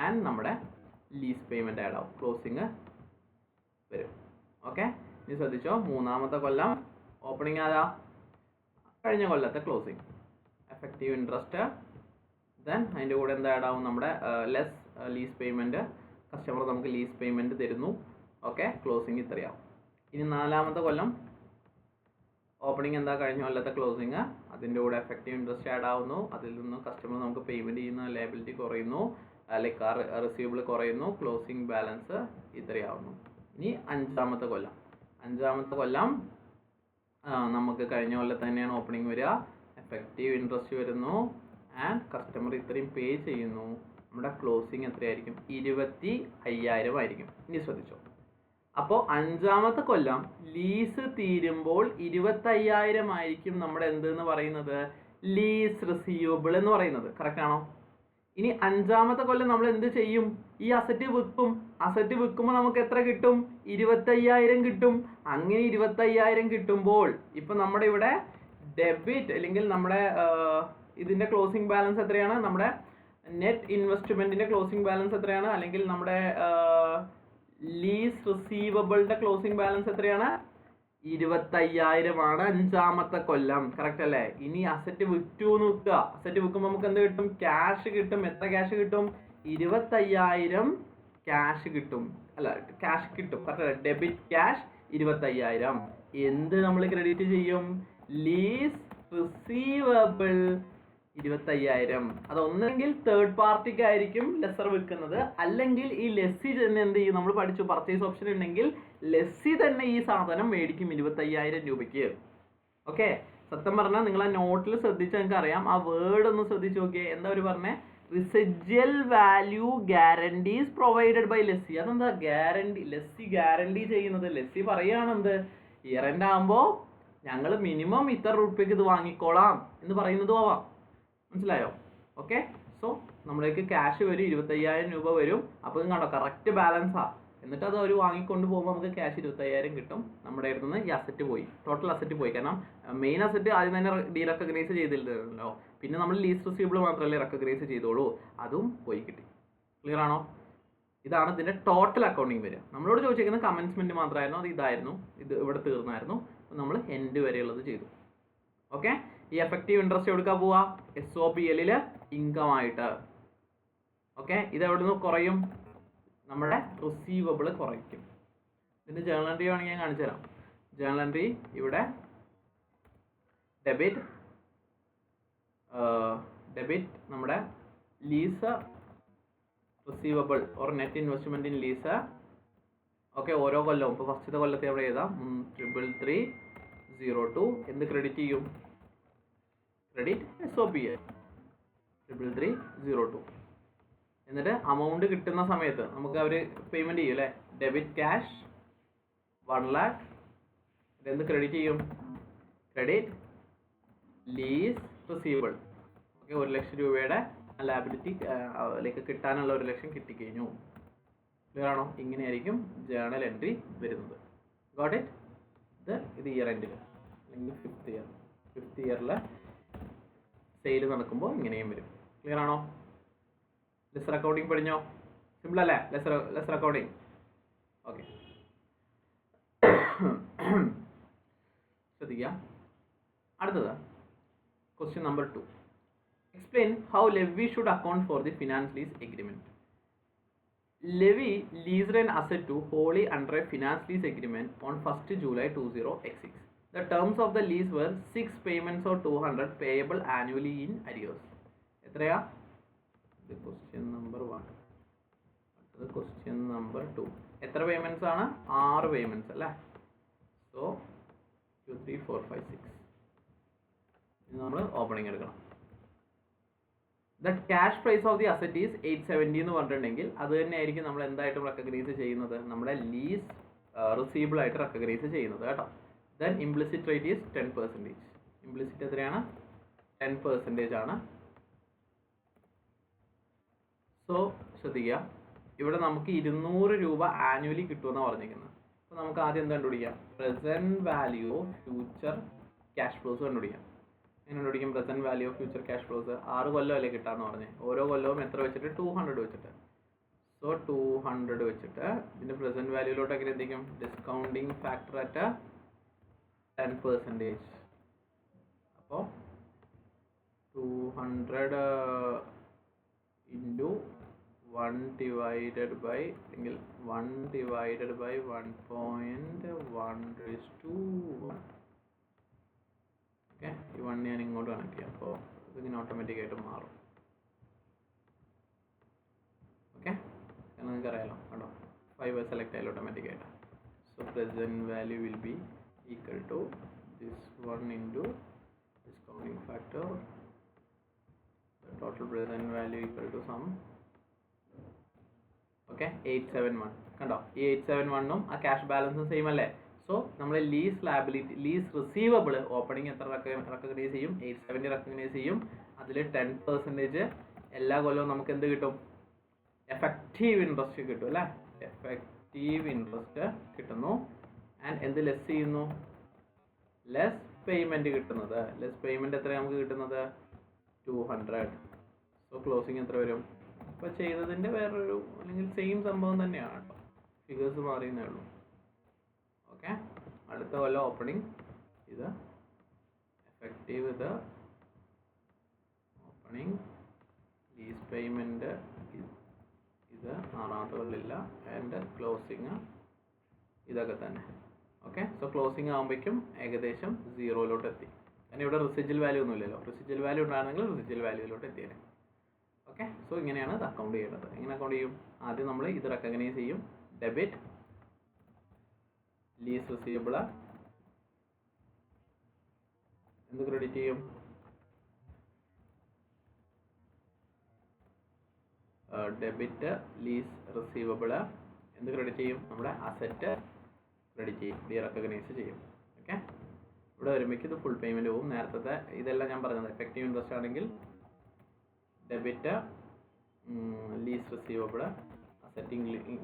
ആൻഡ് നമ്മുടെ ലീസ് പേയ്മെൻറ്റ് ആഡ് ആവും. ക്ലോസിംഗ് വരും. ഓക്കെ, ഇനി ശ്രദ്ധിച്ചോ. മൂന്നാമത്തെ കൊല്ലം ഓപ്പണിംഗ് ആകാ കഴിഞ്ഞ കൊല്ലത്തെ ക്ലോസിംഗ്. എഫക്റ്റീവ് ഇൻട്രസ്റ്റ്, ദെൻ അതിൻ്റെ കൂടെ എന്താ ആഡ് ആവും? നമ്മുടെ ലെസ് ലീസ് പേയ്മെൻറ്റ്. കസ്റ്റമർ നമുക്ക് ലീസ് പേയ്മെൻറ്റ് തരുന്നു. ഓക്കെ, ക്ലോസിംഗ് ഇത്രയാവും. ഇനി നാലാമത്തെ കൊല്ലം ഓപ്പണിംഗ് എന്താ? കഴിഞ്ഞ കൊല്ലത്തെ ക്ലോസിംഗ്. അതിൻ്റെ കൂടെ എഫക്റ്റീവ് ഇൻട്രസ്റ്റ് ആഡ് ആവുന്നു. അതിൽ നിന്ന് കസ്റ്റമർ നമുക്ക് പേയ്മെൻറ്റ് ചെയ്യുന്ന ലയബിലിറ്റി കുറയുന്നു, ലൈക്ക് റിസീവബിൾ കുറയുന്നു. ക്ലോസിംഗ് ബാലൻസ് ഇത്രയാവുന്നു. ഇനി അഞ്ചാമത്തെ കൊല്ലം നമുക്ക് കഴിഞ്ഞ കൊല്ലത്ത് തന്നെയാണ് ഓപ്പണിംഗ് വരിക. എഫക്റ്റീവ് ഇൻട്രസ്റ്റ് വരുന്നു ആൻഡ് കസ്റ്റമർ ഇത്രയും പേ ചെയ്യുന്നു. നമ്മുടെ ക്ലോസിംഗ് എത്രയായിരിക്കും? 25,000 ആയിരിക്കും. ഇനി ശ്രദ്ധിച്ചോ. അപ്പോൾ അഞ്ചാമത്തെ കൊല്ലം ലീസ് തീരുമ്പോൾ 25,000 ആയിരിക്കും നമ്മുടെ എന്തെന്ന് പറയുന്നത്? ലീസ് റിസീവബിൾ എന്ന് പറയുന്നത്. കറക്റ്റ് ആണോ? ഇനി അഞ്ചാമത്തെ കൊല്ലം നമ്മൾ എന്ത് ചെയ്യും? ഈ അസറ്റ് വിൽക്കും. അസറ്റ് വിൽക്കുമ്പോൾ നമുക്ക് എത്ര കിട്ടും? 25,000 കിട്ടും. അങ്ങനെ 25,000 കിട്ടുമ്പോൾ ഇപ്പം നമ്മുടെ ഇവിടെ ഡെബിറ്റ് അല്ലെങ്കിൽ നമ്മുടെ ഇതിൻ്റെ ക്ലോസിംഗ് ബാലൻസ് എത്രയാണ്? നമ്മുടെ നെറ്റ് ഇൻവെസ്റ്റ്മെൻറ്റിൻ്റെ ക്ലോസിംഗ് ബാലൻസ് എത്രയാണ്? അല്ലെങ്കിൽ നമ്മുടെ ലീസ് റിസീവബിളിൻ്റെ ക്ലോസിംഗ് ബാലൻസ് എത്രയാണ്? 25,000 ആണ് അഞ്ചാമത്തെ കൊല്ലം. കറക്റ്റ് അല്ലേ? ഇനി അസറ്റ് വിറ്റു എന്ന് വെക്കുക. അസറ്റ് വിൽക്കുമ്പോൾ നമുക്ക് എന്ത് കിട്ടും? ക്യാഷ് കിട്ടും. എത്ര ക്യാഷ് കിട്ടും? 25,000 ക്യാഷ് കിട്ടും. അല്ല, ക്യാഷ് കിട്ടും. കറക്റ്റ്. Debit cash 25,000. എന്ത് നമ്മൾ ക്രെഡിറ്റ് ചെയ്യും? Lease receivable 25,000. അതൊന്നെങ്കിൽ തേർഡ് പാർട്ടിക്കായിരിക്കും ലെസർ വിൽക്കുന്നത്, അല്ലെങ്കിൽ ഈ ലെസ്സി തന്നെ എന്ത് ചെയ്യും? നമ്മൾ പഠിച്ചു പർച്ചേസ് ഓപ്ഷൻ ഉണ്ടെങ്കിൽ ലെസ്സി തന്നെ ഈ സാധനം മേടിക്കും 25,000 രൂപയ്ക്ക്. ഓക്കെ, സത്യം പറഞ്ഞാൽ നിങ്ങൾ ആ നോട്ടിൽ ശ്രദ്ധിച്ചാൽ നിങ്ങൾക്ക് അറിയാം. ആ വേർഡ് ഒന്ന് ശ്രദ്ധിച്ച് നോക്കിയേ. എന്താ അവർ പറഞ്ഞേ? Residual value guarantees provided by lessee. അതെന്താ ഗ്യാരണ്ടി? ലെസ്സി ഗ്യാരണ്ടി ചെയ്യുന്നത്, ലെസ്സി പറയുകയാണെന്ത്, ഇയർ എൻഡ് ആകുമ്പോൾ ഞങ്ങൾ മിനിമം ഇത്ര റുപ്യക്ക് ഇത് വാങ്ങിക്കോളാം എന്ന് പറയുന്നതും ആവാം. മനസ്സിലായോ? ഓക്കെ. സോ നമ്മളേക്ക് ക്യാഷ് വരും, 25,000 രൂപ വരും. അപ്പോൾ ഇത് കണ്ടോ കറക്റ്റ് ബാലൻസാ. എന്നിട്ട് അത് അവർ വാങ്ങിക്കൊണ്ട് പോകുമ്പോൾ നമുക്ക് ക്യാഷ് 25,000 കിട്ടും. നമ്മുടെ അടുത്ത് നിന്ന് ഈ അസറ്റ് പോയി, ടോട്ടൽ അസറ്റ് പോയി. കാരണം മെയിൻ അസറ്റ് ആദ്യം തന്നെ റെക്കഗ്നൈസ് ചെയ്തില്ലല്ലോ. പിന്നെ നമ്മൾ ലീസ് റിസീവബിൾ മാത്രമല്ലേ റെക്കഗ്നൈസ് ചെയ്തോളൂ, അതും പോയി കിട്ടി. ക്ലിയർ ആണോ? ഇതാണ് ഇതിൻ്റെ ടോട്ടൽ അക്കൗണ്ടിങ് വരിക. നമ്മളോട് ചോദിച്ചിരിക്കുന്നത് കമൻസ്മെൻറ്റ് മാത്രമായിരുന്നു, അത് ഇതായിരുന്നു, ഇത് ഇവിടെ തീർന്നായിരുന്നു. അപ്പോൾ നമ്മൾ എൻഡ് വരെയുള്ളത് ചെയ്തു. ഓക്കെ. ഈ എഫക്റ്റീവ് ഇൻട്രസ്റ്റ് എടുക്കാൻ പോവാ SOPL ഇൻകം ആയിട്ട്. ഓക്കെ. ഇത് എവിടെ നിന്ന് കുറയും? നമ്മുടെ റിസീവബിൾ കുറയ്ക്കും. ഇതിൻ്റെ ജേണൽ എൻട്രി വേണമെങ്കിൽ ഞാൻ കാണിച്ചു തരാം. ജേണൽ എൻട്രി ഇവിടെ ഡെബിറ്റ് നമ്മുടെ lease receivable or net investment in lease. Okay. ഓരോ കൊല്ലവും ഇപ്പോൾ ഫസ്റ്റത്തെ കൊല്ലത്തെ എവിടെ എഴുതാം 330302. എന്ത് ക്രെഡിറ്റ് ചെയ്യും? Credit SOPL 330302. എന്നിട്ട് അമൗണ്ട് കിട്ടുന്ന സമയത്ത് നമുക്ക് അവർ പേയ്മെൻറ്റ് ചെയ്യും അല്ലേ? Debit cash 1 lakh. ഇതെന്ത് ക്രെഡിറ്റ് ചെയ്യും? Credit lease receivable. ഓക്കെ. 1,00,000 രൂപയുടെ ലാബിലിറ്റി അതിലേക്ക് കിട്ടാനുള്ള 1,00,000 കിട്ടിക്കഴിഞ്ഞു. ക്ലിയർ ആണോ? ഇങ്ങനെയായിരിക്കും ജേണൽ എൻട്രി വരുന്നത്. Got it? ഇത് ഇയർ എൻഡിൽ അല്ലെങ്കിൽ ഫിഫ്ത്ത് ഇയറിൽ സെയിൽ നടക്കുമ്പോൾ ഇങ്ങനെയും വരും. ക്ലിയർ ആണോ? ലെസർ അക്കൗണ്ടിങ് പഠിഞ്ഞോ? സിമ്പിൾ അല്ലേ ലെസർ അക്കൗണ്ടിങ്? ഓക്കെ. ശ്രദ്ധിക്കുക. അടുത്തത് question number 2. Explain how Levi should account for the finance lease agreement. Levi leased an asset to wholly under a finance lease agreement on 1st July 2006. The terms of the lease were 6 payments of 200 payable annually in arrears. എത്രയാ? Question number 1. അടുത്തത് question number 2. എത്ര payments ആണ്? 6 payments അല്ലേ? So 2 3 4 5 6. ഇത് നമ്മൾ opening എടുക്കണം. The cash prize of the asset is 870 എന്ന് പറഞ്ഞിട്ടുണ്ടെങ്കിൽ അത് തന്നെയായിരിക്കും നമ്മൾ എന്തായിട്ടും റെക്കഗ്നൈസ് ചെയ്യുന്നത്, നമ്മുടെ ലീസ് റിസീവബിൾ ആയിട്ട് റെക്കഗ്നൈസ് ചെയ്യുന്നത് കേട്ടോ. Then implicit rate is 10%. Implicit എത്രയാണ്? 10% ആണ്. സോ ശ്രദ്ധിക്കുക, ഇവിടെ നമുക്ക് 200 രൂപ ആനുവലി കിട്ടുമെന്നാണ് പറഞ്ഞിരിക്കുന്നത്. അപ്പോൾ നമുക്ക് ആദ്യം എന്ത് കണ്ടുപിടിക്കാം? Present value of future cash flows കണ്ടുപിടിക്കാം. എങ്ങനെ കണ്ടുപിടിക്കും? Present value of future cash flows 6 കൊല്ലമല്ലേ കിട്ടാമെന്ന് പറഞ്ഞ്, ഓരോ കൊല്ലവും എത്ര വെച്ചിട്ട്? 200 വെച്ചിട്ട്. സോ 200 വെച്ചിട്ട് ഇതിൻ്റെ പ്രസൻറ്റ് വാല്യൂയിലോട്ട് എങ്ങനെ എത്തിക്കും? Discounting factor at 10%. അപ്പോൾ 200 into 1 divided by അല്ലെങ്കിൽ 1 divided by 1.1:1. ഓക്കെ. ഈ 1 ഞാൻ ഇങ്ങോട്ട് കണക്ട് ചെയ്യാം. അപ്പോൾ ഇതിങ്ങനെ ഓട്ടോമാറ്റിക്കായിട്ട് മാറും. ഓക്കെ. കാരണം നിങ്ങൾക്ക് അറിയാലോ കേട്ടോ, 5 സെലക്ട് ആയാലും ഓട്ടോമാറ്റിക്കായിട്ട്. So present value will be equal to this 1 into discounting factor. Total present value equal to sum. Okay. 871 കണ്ടോ? ഈ 871ഉം ആ ക്യാഷ് ബാലൻസും സെയിം അല്ലേ? സോ നമ്മൾ lease liability lease receivable opening എത്ര റെക്കഗ്നൈസ് ചെയ്യും? 870 റെക്കഗ്നൈസ് ചെയ്യും. അതിൽ 10% എല്ലാ കൊല്ലവും നമുക്ക് എന്ത് കിട്ടും? എഫക്റ്റീവ് ഇൻട്രസ്റ്റ് കിട്ടും അല്ലേ? എഫക്റ്റീവ് ഇൻട്രസ്റ്റ് കിട്ടുന്നു. ആൻഡ് എന്ത് ലെസ് ചെയ്യുന്നു? ലെസ് പേയ്മെൻറ്റ് കിട്ടുന്നത്. ലെസ് പേയ്മെൻറ്റ് എത്രയാണ് നമുക്ക് കിട്ടുന്നത്? 200. സോ ക്ലോസിങ് എത്ര വരും? ഇപ്പോൾ ചെയ്തതിൻ്റെ വേറൊരു അല്ലെങ്കിൽ സെയിം സംഭവം തന്നെയാണ് കേട്ടോ, ഫിഗേഴ്സ് മാറിയെന്നേ ഉള്ളൂ. ഓക്കെ. അടുത്ത കൊല്ലം ഓപ്പണിംഗ് ഇത് എഫക്റ്റീവ്, ഇത് ഓപ്പണിംഗ്, ലീസ് പേയ്മെൻറ്റ് ഇത് 6ാമത്തെ കൊല്ലമില്ല, ആൻഡ് ക്ലോസിങ് ഇതൊക്കെ തന്നെ. ഓക്കെ. സോ ക്ലോസിങ് ആകുമ്പോഴേക്കും ഏകദേശം 0 എത്തി. കാരണം ഇവിടെ റിസിജ്വൽ വാല്യൂ ഒന്നുമില്ലല്ലോ. റിസിജ്വൽ വാല്യൂ ഉണ്ടായിരുന്നെങ്കിൽ റിസിജ്വൽ വാല്യൂയിലോട്ട് എത്തിയേനെ. ഓക്കെ. സോ ഇങ്ങനെയാണ് ഇത് അക്കൗണ്ട് ചെയ്യേണ്ടത്. എങ്ങനെ അക്കൗണ്ട് ചെയ്യും? ആദ്യം നമ്മൾ ഇത് റെക്കഗ്നൈസ് ചെയ്യും. ഡെബിറ്റ് ലീസ് റിസീവബിൾ എന്ത് ക്രെഡിറ്റ് ചെയ്യും? ഡെബിറ്റ് ലീസ് റിസീവബിൾ എന്ത് ക്രെഡിറ്റ് ചെയ്യും? നമ്മുടെ അസറ്റ് ക്രെഡിറ്റ് ചെയ്യും, റെക്കഗ്നൈസ് ചെയ്യും. ഓക്കെ, ഇവിടെ വരുമ്പോഴേക്ക് ഇത് ഫുൾ പേയ്മെൻറ്റ് പോകും. നേരത്തെ ഇതെല്ലാം ഞാൻ പറഞ്ഞത് എഫക്റ്റീവ് ഇൻട്രസ്റ്റ് ആണെങ്കിൽ debit lease receivable asset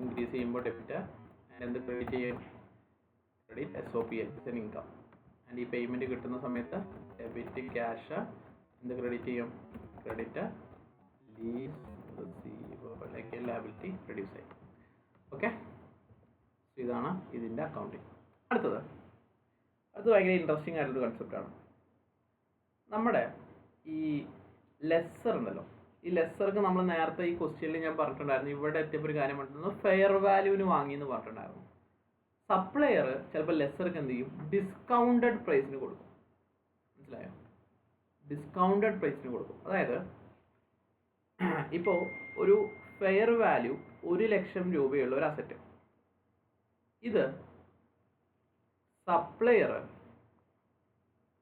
increase ചെയ്യുമ്പോൾ ഡെബിറ്റ് എന്ത് ക്രെഡിറ്റ് ചെയ്യും? Credit SOPL income. ആൻഡ് ഈ പേയ്മെൻറ്റ് കിട്ടുന്ന സമയത്ത് ഡെബിറ്റ് ക്യാഷ് എന്ത് ക്രെഡിറ്റ് ചെയ്യും? Credit lease receivable liability reduce ചെയ്യും. ഓക്കെ, ഇതാണ് ഇതിൻ്റെ അക്കൗണ്ടിങ്. അടുത്തത് ഭയങ്കര ഇൻട്രസ്റ്റിംഗ് ആയിട്ടുള്ളൊരു കൺസെപ്റ്റാണ്. നമ്മുടെ ഈ ലെസ്സർ ഉണ്ടല്ലോ, ഈ ലെസ്സർക്ക് നമ്മൾ നേരത്തെ ഈ ക്വസ്റ്റ്യനിൽ ഞാൻ പറഞ്ഞിട്ടുണ്ടായിരുന്നു, ഇവിടെ എത്തിയപ്പോൾ ഒരു കാര്യം പറഞ്ഞിരുന്നു, ഫെയർ വാല്യൂവിന് വാങ്ങിയെന്ന് പറഞ്ഞിട്ടുണ്ടായിരുന്നു. സപ്ലയർ ചിലപ്പോൾ ലെസ്സർക്ക് എന്ത് ചെയ്യും? ഡിസ്കൗണ്ടഡ് പ്രൈസിന് കൊടുക്കും. മനസ്സിലായോ? ഡിസ്കൗണ്ടഡ് പ്രൈസിന് കൊടുക്കും. അതായത് ഇപ്പോൾ ഒരു ഫെയർ വാല്യൂ 1,00,000 രൂപയുള്ള ഒരു അസറ്റ്, ഇത് സപ്ലയർ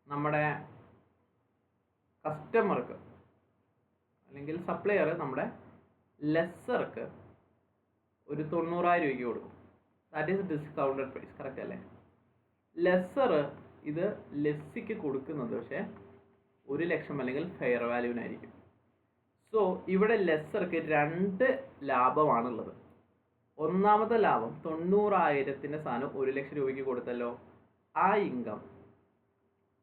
നമ്മുടെ കസ്റ്റമർക്ക് അല്ലെങ്കിൽ സപ്ലയർ നമ്മുടെ ലെസ്സർക്ക് ഒരു 90,000 രൂപയ്ക്ക് കൊടുക്കും. That is discounted price. Correct അല്ലേ? ലെസ്സർ ഇത് ലെസ്സിക്ക് കൊടുക്കുന്നത് പക്ഷേ 1,00,000 അല്ലെങ്കിൽ ഫെയർ വാല്യൂവിനായിരിക്കും. സോ ഇവിടെ ലെസ്സർക്ക് 2 ലാഭമാണുള്ളത്. ഒന്നാമത്തെ ലാഭം 90,000-ന്റെ സാധനം 1,00,000 രൂപയ്ക്ക് കൊടുത്തല്ലോ, ആ ഇൻകം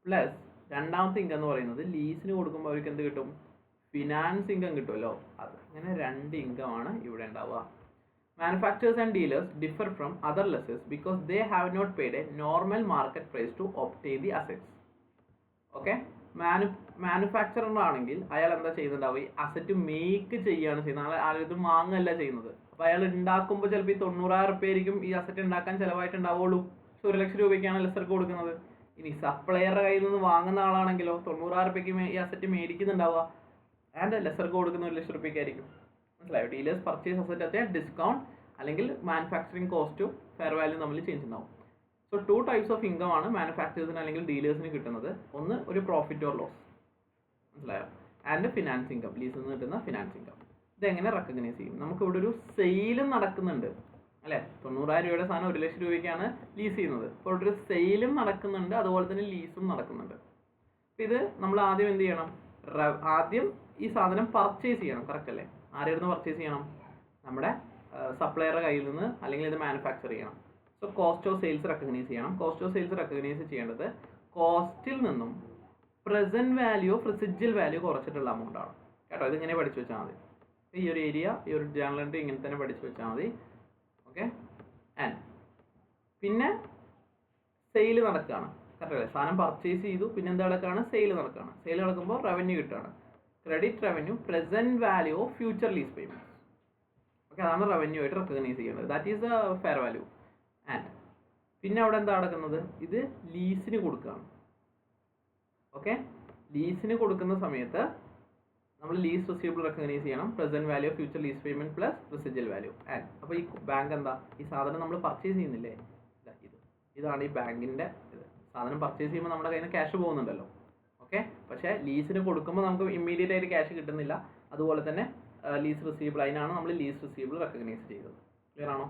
പ്ലസ് രണ്ടാമത്തെ ഇൻകം എന്ന് പറയുന്നത് ലീസിന് കൊടുക്കുമ്പോൾ അവർക്ക് എന്ത് കിട്ടും? ഫിനാൻസ് ഇൻകം കിട്ടുമല്ലോ, അത്. അങ്ങനെ 2 ഇൻകമാണ് ഇവിടെ ഉണ്ടാവുക. Manufacturers and dealers differ from other lessors because they have not paid a normal market price to obtain the assets. Okay, manufacturer ആണെങ്കിൽ അയാൾ എന്താ ചെയ്യുന്നുണ്ടാവും? ഈ അസറ്റ് മേക്ക് ചെയ്യുകയാണ് ചെയ്യുന്നത്, അയാൾ ഇത് വാങ്ങല്ല ചെയ്യുന്നത്. അപ്പോൾ അയാൾ ഉണ്ടാക്കുമ്പോൾ ചിലപ്പോൾ ഈ 90,000 രൂപ ആയിരിക്കും ഈ അസറ്റ് ഉണ്ടാക്കാൻ ചിലവായിട്ടുണ്ടാവുള്ളൂ. പക്ഷെ 1,00,000 രൂപയ്ക്കാണ് ലെസ്സർക്ക് കൊടുക്കുന്നത്. ഇനി സപ്ലയറുടെ കയ്യിൽ നിന്ന് വാങ്ങുന്ന ആളാണെങ്കിലോ 90,000 രൂപയ്ക്ക് ഈ അസറ്റ് മേടിക്കുന്നുണ്ടാവുക, ആൻഡ് ലെസ്സർക്ക് കൊടുക്കുന്ന 1,00,000 രൂപയ്ക്കായിരിക്കും. മനസ്സിലായോ? Dealers purchase asset at discount അല്ലെങ്കിൽ മാനുഫാക്ചറിങ് കോസ്റ്റും ഫെയർ വാല്യൂ തമ്മിൽ ചേഞ്ച് ഉണ്ടാവും. സോ 2 ടൈപ്സ് ഓഫ് ഇൻകം ആണ് മാനുഫാക്ചേഴ്സിന് അല്ലെങ്കിൽ ഡീലേഴ്സിന് കിട്ടുന്നത്. ഒന്ന് ഒരു പ്രോഫിറ്റ് ഓർ ലോസ്, മനസ്സിലായോ? ആൻഡ് ഫിനാൻസ് ഇൻകം, ലീസിൽ നിന്ന് കിട്ടുന്ന ഫിനാൻസ് ഇൻകം. ഇതെങ്ങനെ റെക്കഗ്നൈസ് ചെയ്യും? നമുക്ക് ഇവിടെ ഒരു സെയിലും നടക്കുന്നുണ്ട് അല്ലേ? 90,000 രൂപയുടെ സാധനം 1,00,000 രൂപയ്ക്കാണ് ലീസ് ചെയ്യുന്നത്. അപ്പോൾ ഇവിടെ ഒരു സെയിലും നടക്കുന്നുണ്ട്, അതുപോലെ തന്നെ ലീസും നടക്കുന്നുണ്ട്. അപ്പോൾ ഇത് നമ്മൾ ആദ്യം എന്ത് ചെയ്യണം? ആദ്യം ഈ സാധനം പർച്ചേസ് ചെയ്യണം. കറക്റ്റ് അല്ലേ? ആരെടുന്ന് പർച്ചേസ് ചെയ്യണം? നമ്മുടെ സപ്ലയറുടെ കയ്യിൽ നിന്ന്, അല്ലെങ്കിൽ ഇത് മാനുഫാക്ചർ ചെയ്യണം. So cost of sales recognise ചെയ്യണം. കോസ്റ്റ് ഓഫ് സെയിൽസ് റെക്കഗ്നൈസ് ചെയ്യേണ്ടത് കോസ്റ്റിൽ നിന്നും present value of residual value കുറച്ചിട്ടുള്ള എമൗണ്ട് ആണ് കേട്ടോ. ഇതിങ്ങനെ പഠിച്ചു വെച്ചാൽ മതി. ഈ ഒരു ഏരിയ, ഈ ഒരു ജേണൽ എൻട്രി ഇങ്ങനെ തന്നെ പഠിച്ചു വെച്ചാൽ മതി. ഓക്കെ, ആൻഡ് പിന്നെ സെയിൽ നടക്കുകയാണ്. കറക്റ്റ് അല്ലേ? സാധനം പർച്ചേസ് ചെയ്തു, പിന്നെ എന്താ നടക്കുകയാണ്? സെയിൽ നടക്കുകയാണ്. സെയിൽ നടക്കുമ്പോൾ റവന്യൂ കിട്ടുകയാണ്. Credit revenue present value of future lease payment. Okay, അതാണ് റവന്യൂ ആയിട്ട് റെക്കഗ്നൈസ് ചെയ്യുന്നത്. That is A fair value. And പിന്നെ അവിടെ എന്താ നടക്കുന്നത്? ഇത് ലീസിന് കൊടുക്കുകയാണ്. ഓക്കെ, ലീസിന് കൊടുക്കുന്ന സമയത്ത് നമ്മൾ ലീസ് റിസീവബിൾ റെക്കഗ്നൈസ് ചെയ്യണം. Present value of future lease payment plus residual value. And അപ്പോൾ ഈ ബാങ്ക് എന്താ? ഈ സാധനം നമ്മൾ പർച്ചേസ് ചെയ്യുന്നില്ലേ, ഇതാണ് ഈ ബാങ്കിൻ്റെ ഇത്. സാധനം പർച്ചേസ് ചെയ്യുമ്പോൾ നമ്മുടെ കയ്യിൽ നിന്ന് ക്യാഷ് പോകുന്നുണ്ടല്ലോ. ഓക്കെ, പക്ഷേ ലീസിന് കൊടുക്കുമ്പോൾ നമുക്ക് ഇമ്മീഡിയറ്റ് ആയിട്ട് ക്യാഷ് കിട്ടുന്നില്ല. അതുപോലെ തന്നെ ലീസ് റിസീവബിൾ, അതിനാണ് നമ്മൾ ലീസ് റിസീവബിൾ റെക്കഗ്നൈസ് ചെയ്തത്. ക്ലിയർ ആണോ?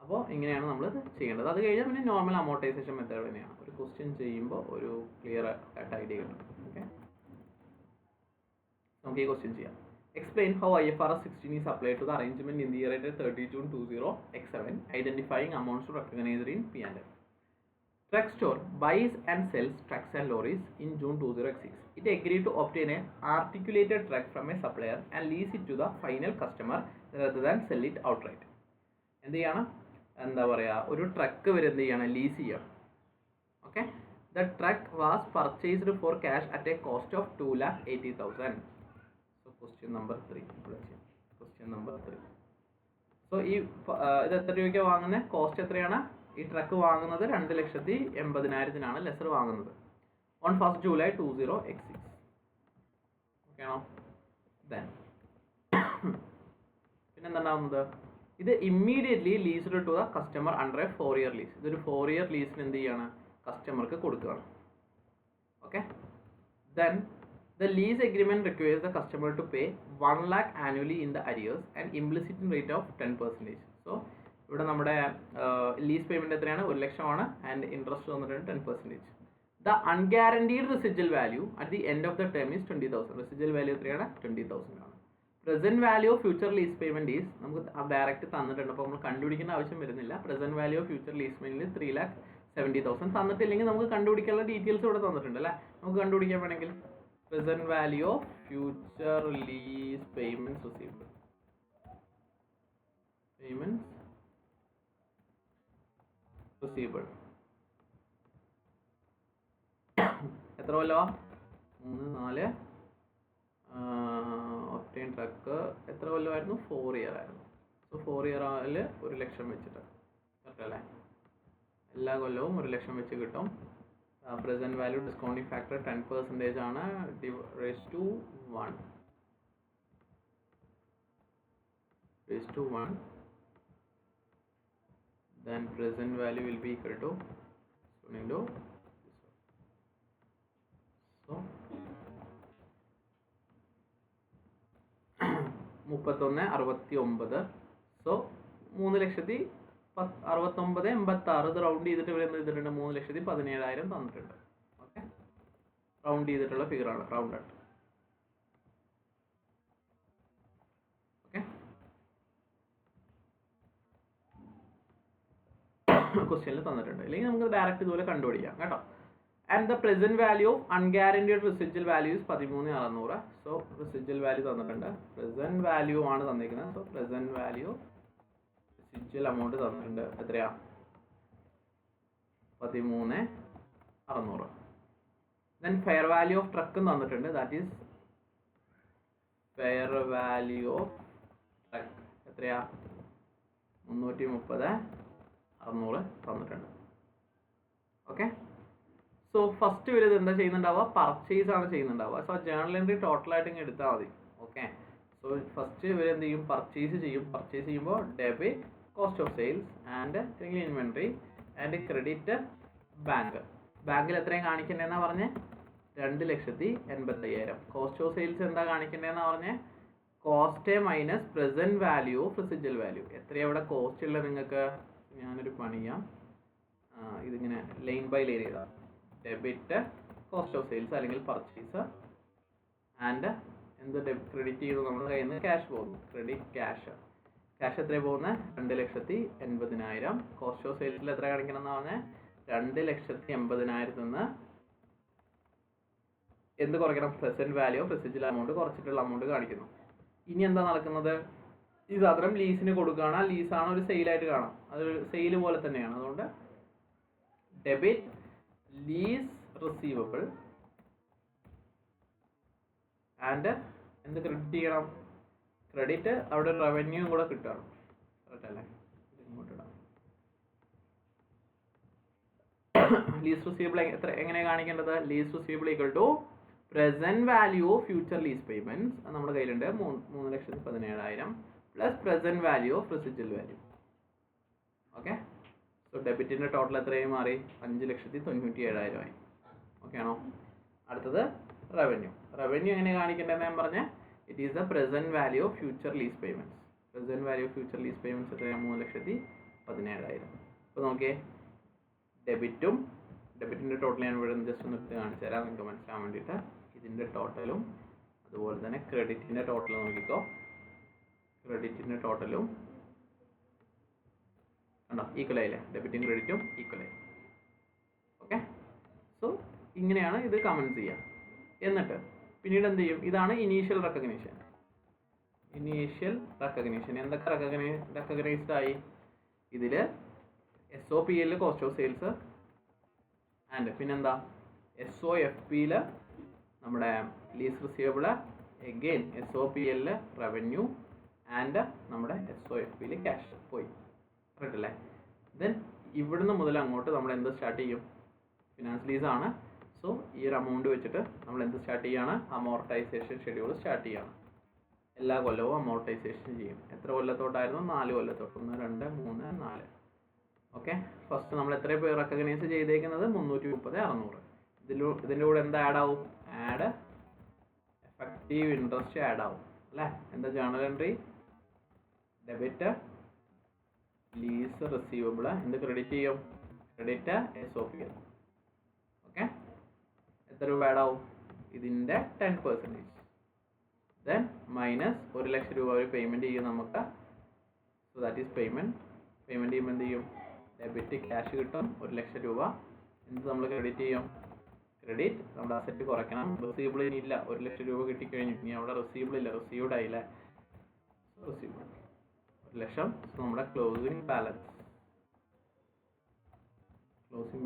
അപ്പോൾ ഇങ്ങനെയാണ് നമ്മൾ ചെയ്യേണ്ടത്. അത് കഴിഞ്ഞാൽ പിന്നെ നോർമൽ അമോർട്ടൈസേഷൻ മെത്തേഡ് തന്നെയാണ്. ഒരു ക്വസ്റ്റ്യൻ ചെയ്യുമ്പോൾ ഒരു ക്ലിയർ ആയിട്ട് ഐഡിയ കിട്ടും. ഓക്കെ, നമുക്ക് ഈ ക്വസ്റ്റ്യൻ ചെയ്യാം. Explain how IFRS 16 is applied to the arrangement in the year ended 30 June 2007, identifying amounts to recognize in P&L. Truck store buys and sells trucks and lorries in June 2006. It agreed to obtain an articulated truck from a supplier and lease it to the final customer rather than sell it outright. എന്ത് ചെയ്യണം? എന്താ പറയുക, ഒരു truck വരെ എന്ത് ചെയ്യണം? Lease ചെയ്യണം. Okay, the truck was purchased for cash at A cost of 2,80,000. So question number 3. Question number 3. So ഈ ഇത് എത്ര രൂപയ്ക്ക് വാങ്ങുന്നത്? കോസ്റ്റ് എത്രയാണ്? ഈ ട്രക്ക് വാങ്ങുന്നത് 2,80,000-നാണ് ലെസ്സർ വാങ്ങുന്നത്. On 1st July 2006. ഓക്കെ ആണോ? ദെൻ പിന്നെന്താണ്ടാവുന്നത്? ഇത് immediately leased to the customer under a 4-year lease. ഇതൊരു 4-year ലീസിന് എന്ത് ചെയ്യാണ്? കസ്റ്റമർക്ക് കൊടുക്കുകയാണ്. Okay, then The lease agreement requires the customer to pay 1 lakh annually in the arrears and implicit rate of 10%. So ഇവിടെ നമ്മുടെ ലീസ് പേയ്മെന്റ് എത്രയാണ്? 1 ലക്ഷമാണ് ആൻഡ് ഇൻട്രസ്റ്റ് വന്നിട്ടുണ്ട് 10%. The unguaranteed residual value at the end of the term is 20,000. Residual value എത്രയാണ്? 20,000 ആണ്. Present value of future lease payment is നമുക്ക് direct തന്നിട്ടുണ്ട്, അപ്പോൾ നമ്മൾ കണ്ടുപിടിക്കേണ്ട ആവശ്യം വരുന്നില്ല. Present value of future lease payment 3,70,000 തന്നിട്ടില്ലെങ്കിൽ നമുക്ക് കണ്ടുപിടിക്കാനുള്ള ഡീറ്റെയിൽസ് ഇവിടെ തന്നിട്ടുണ്ട് അല്ലേ? നമുക്ക് കണ്ടുപിടിക്കാൻ വേണമെങ്കിൽ present value of future lease payments receivable. Payments receivable എത്ര കൊല്ലോ? 3, 4 ഒക്ടേൻ ട്രക്ക് എത്ര കൊല്ലമായിരുന്നു? 4 ഇയർ ആയിരുന്നു. സോ 4 ഇയർ ആയാൽ 1 ലക്ഷം വെച്ചിട്ട് കറക്റ്റ് അല്ലേ? എല്ലാ കൊല്ലവും 1 ലക്ഷം വെച്ച് കിട്ടും. പ്രസന്റ് വാല്യൂ ഡിസ്കൗണ്ടിങ് ഫാക്ടർ 10% ആണ്, raised to 1. Then present value will be equal to so 31,69. So 3,69,86 ഇത് റൗണ്ട് ചെയ്തിട്ട് ഇവർ എന്ത് ചെയ്തിട്ടുണ്ട്? 3,17,000 തന്നിട്ടുണ്ട്. ഓക്കെ, റൗണ്ട് ചെയ്തിട്ടുള്ള ഫിഗറാണ്, റൗണ്ട് ആയിട്ട്. ഓക്കെ, ക്വസ്റ്റ്യനിൽ തന്നിട്ടുണ്ട്, അല്ലെങ്കിൽ നമുക്ക് ഡയറക്റ്റ് ഇതുപോലെ കണ്ടുപിടിക്കാം കേട്ടോ. And the present value of unguaranteed residual value is 13,600. So residual value തന്നിട്ടുണ്ട്, present value ആണ് തന്നിരിക്കുന്നത്. So present value residual amount തന്നിട്ടുണ്ട് എത്രയാ? 13,600. Then fair value of truck തന്നിട്ടുണ്ട്, that is fair value of truck എത്രയാ? 330,600 തന്നിട്ടുണ്ട്. ഓക്കെ, സോ ഫസ്റ്റ് ഇവർ ഇത് എന്താ ചെയ്യുന്നുണ്ടാവുക? പർച്ചേസ് ആണ് ചെയ്യുന്നുണ്ടാവുക. സോ ജേണൽ എൻട്രി ടോട്ടലായിട്ട് ഇങ്ങനെ എടുത്താൽ മതി. ഓക്കെ, സോ ഫസ്റ്റ് ഇവർ എന്ത് ചെയ്യും? പർച്ചേസ് ചെയ്യും. പർച്ചേസ് ചെയ്യുമ്പോൾ debit cost of sales and അല്ലെങ്കിൽ ഇൻവെൻട്രി ആൻഡ് ക്രെഡിറ്റ് ബാങ്ക്. ബാങ്കിൽ എത്രയും കാണിക്കേണ്ടതെന്നാ പറഞ്ഞ്? 2,80,000. കോസ്റ്റ് ഓഫ് സെയിൽസ് എന്താ കാണിക്കേണ്ടതെന്നാ പറഞ്ഞ്? Cost minus present value of residual value. എത്രയാണ് ഇവിടെ കോസ്റ്റ് ഉള്ളത് നിങ്ങൾക്ക്? ഞാനൊരു പണി ചെയ്യാം, ഇതിങ്ങനെ ലൈൻ ബൈ ലൈൻ ചെയ്താൽ ഡെബിറ്റ് കോസ്റ്റ് ഓഫ് സെയിൽസ് അല്ലെങ്കിൽ പർച്ചേസ് ആൻഡ് എന്ത് ക്രെഡിറ്റ് ചെയ്തു നമ്മുടെ കയ്യിൽ നിന്ന്? ക്യാഷ് പോകുന്നു, ക്രെഡിറ്റ് ക്യാഷ്. ക്യാഷ് എത്രയാണ് പോകുന്നത്? 2,80,000. കോസ്റ്റ് ഓഫ് സെയിൽസിൽ എത്ര കാണിക്കണം എന്ന് പറഞ്ഞാൽ 2,80,000 നിന്ന് എന്ത് കുറയ്ക്കണം? Present value of residual amount കുറച്ചിട്ടുള്ള എമൗണ്ട് കാണിക്കുന്നു. ഇനി എന്താ നടക്കുന്നത്? ഈ സാധനം ലീസിന് കൊടുക്കുകയാണ്, ലീസാണ് ഒരു സെയിലായിട്ട് കാണാം, അതൊരു സെയിൽ പോലെ തന്നെയാണ്. അതുകൊണ്ട് ഡെബിറ്റ് ലീസ് റിസീവബിൾ ആൻഡ് എന്ത് ക്രെഡിറ്റ് ചെയ്യണം? ക്രെഡിറ്റ് അവിടെ റവന്യൂ കൂടെ കിട്ടുകയാണ്, കറക്റ്റ് അല്ലേ? ഇങ്ങോട്ട് ഇടാം. ലീസ് റിസീവബിൾ എങ്ങനെ കാണിക്കേണ്ടത്? Lease receivable equal to present value of future lease payments നമ്മുടെ കയ്യിലുണ്ട് 3,17,000 plus present value of residual value. Okay, so ഡെബിറ്റിന്റെ ടോട്ടൽ എത്രയായി മാറി? 5,97,000 ആയി. ഓക്കെ ആണോ? അടുത്തത് റവന്യൂ. റവന്യൂ എങ്ങനെ കാണിക്കേണ്ടതെന്ന് ഞാൻ പറഞ്ഞ it is the present value of future lease payments. Present value of future lease payments എത്രയാണ്? 3,17,000. അപ്പോൾ നോക്കിയേ, ഡെബിറ്റിൻ്റെ ടോട്ടൽ ഞാൻ ഇവിടെ ജസ്റ്റ് ഒന്ന് എടുത്ത് കാണിച്ചു തരാം നിങ്ങൾക്ക് മനസ്സിലാൻ വേണ്ടിയിട്ട്. ഇതിൻ്റെ ടോട്ടലും അതുപോലെ തന്നെ ക്രെഡിറ്റിൻ്റെ ടോട്ടലും നോക്കിക്കോ. ക്രെഡിറ്റിൻ്റെ ടോട്ടലും കണ്ടോ? ഈക്വൽ ആയില്ലേ? ഡെബിറ്റും ക്രെഡിറ്റും ഈക്വൽ ആയി. ഓക്കെ, സോ ഇങ്ങനെയാണ് ഇത് കമൻസ് ചെയ്യുക. എന്നിട്ട് പിന്നീട് എന്ത് ചെയ്യും? ഇതാണ് ഇനീഷ്യൽ റെക്കഗ്നീഷൻ. എന്തൊക്കെ റെക്കഗ്നൈസ്ഡ് ആയി? ഇതിൽ SOPL cost of sales and പിന്നെന്താ SOFPയിൽ നമ്മുടെ lease receivable, again SOPL revenue and നമ്മുടെ SOFPയിൽ ക്യാഷ് പോയി, കറക്റ്റ് അല്ലേ? ദെൻ ഇവിടുന്ന് മുതൽ അങ്ങോട്ട് നമ്മൾ എന്ത് സ്റ്റാർട്ട് ചെയ്യും? ഫിനാൻസ് ലീസ് ആണ്. സോ ഈ ഒരു എമൗണ്ട് വെച്ചിട്ട് നമ്മൾ എന്ത് സ്റ്റാർട്ട് ചെയ്യുകയാണ്? അമോർട്ടൈസേഷൻ ഷെഡ്യൂൾ സ്റ്റാർട്ട് ചെയ്യുകയാണ്. എല്ലാ കൊല്ലവും അമോർട്ടൈസേഷൻ ചെയ്യും. എത്ര കൊല്ലത്തോട്ടായിരുന്നു? 4 കൊല്ലത്തോട്ട്. 1, 2, 3, 4. ഓക്കെ, ഫസ്റ്റ് നമ്മൾ എത്ര പേർ റെക്കഗ്നൈസ് ചെയ്തേക്കുന്നത്? 330,600. ഇതിൻ്റെ കൂടെ എന്താ ആഡ് ആവും? ആഡ് എഫക്റ്റീവ് ഇൻട്രസ്റ്റ് ആഡ് ആവും അല്ലേ. എന്താ journal entry? Debit lease receivable എന്ത് ക്രെഡിറ്റ് ചെയ്യും? Credit SOPL. ഓക്കെ, എത്ര രൂപ ആഡ് ആവും? ഇതിൻ്റെ 10%. ദെൻ മൈനസ് 1 ലക്ഷം രൂപ ഒരു പേയ്മെൻറ്റ് ചെയ്യും നമുക്ക്. സോ ദാറ്റ് ഈസ് പേയ്മെൻറ്റ് ചെയ്യുമ്പോൾ എന്ത് ചെയ്യും? ഡെബിറ്റ് ക്യാഷ് കിട്ടും 1 ലക്ഷം രൂപ. എന്ത് നമ്മൾ ക്രെഡിറ്റ് ചെയ്യും? ക്രെഡിറ്റ് നമ്മുടെ അസറ്റ് കുറയ്ക്കണം. റിസീവബിൾ ഇനി ഇല്ല, 1 ലക്ഷം രൂപ കിട്ടിക്കഴിഞ്ഞു, ഇനി അവിടെ റിസീവബിൾ ഇല്ല, റിസീവ്ഡ് ആയില്ലേ. റിസീവബിൾ 1 ലക്ഷം. സോ നമ്മുടെ ക്ലോസിംഗ്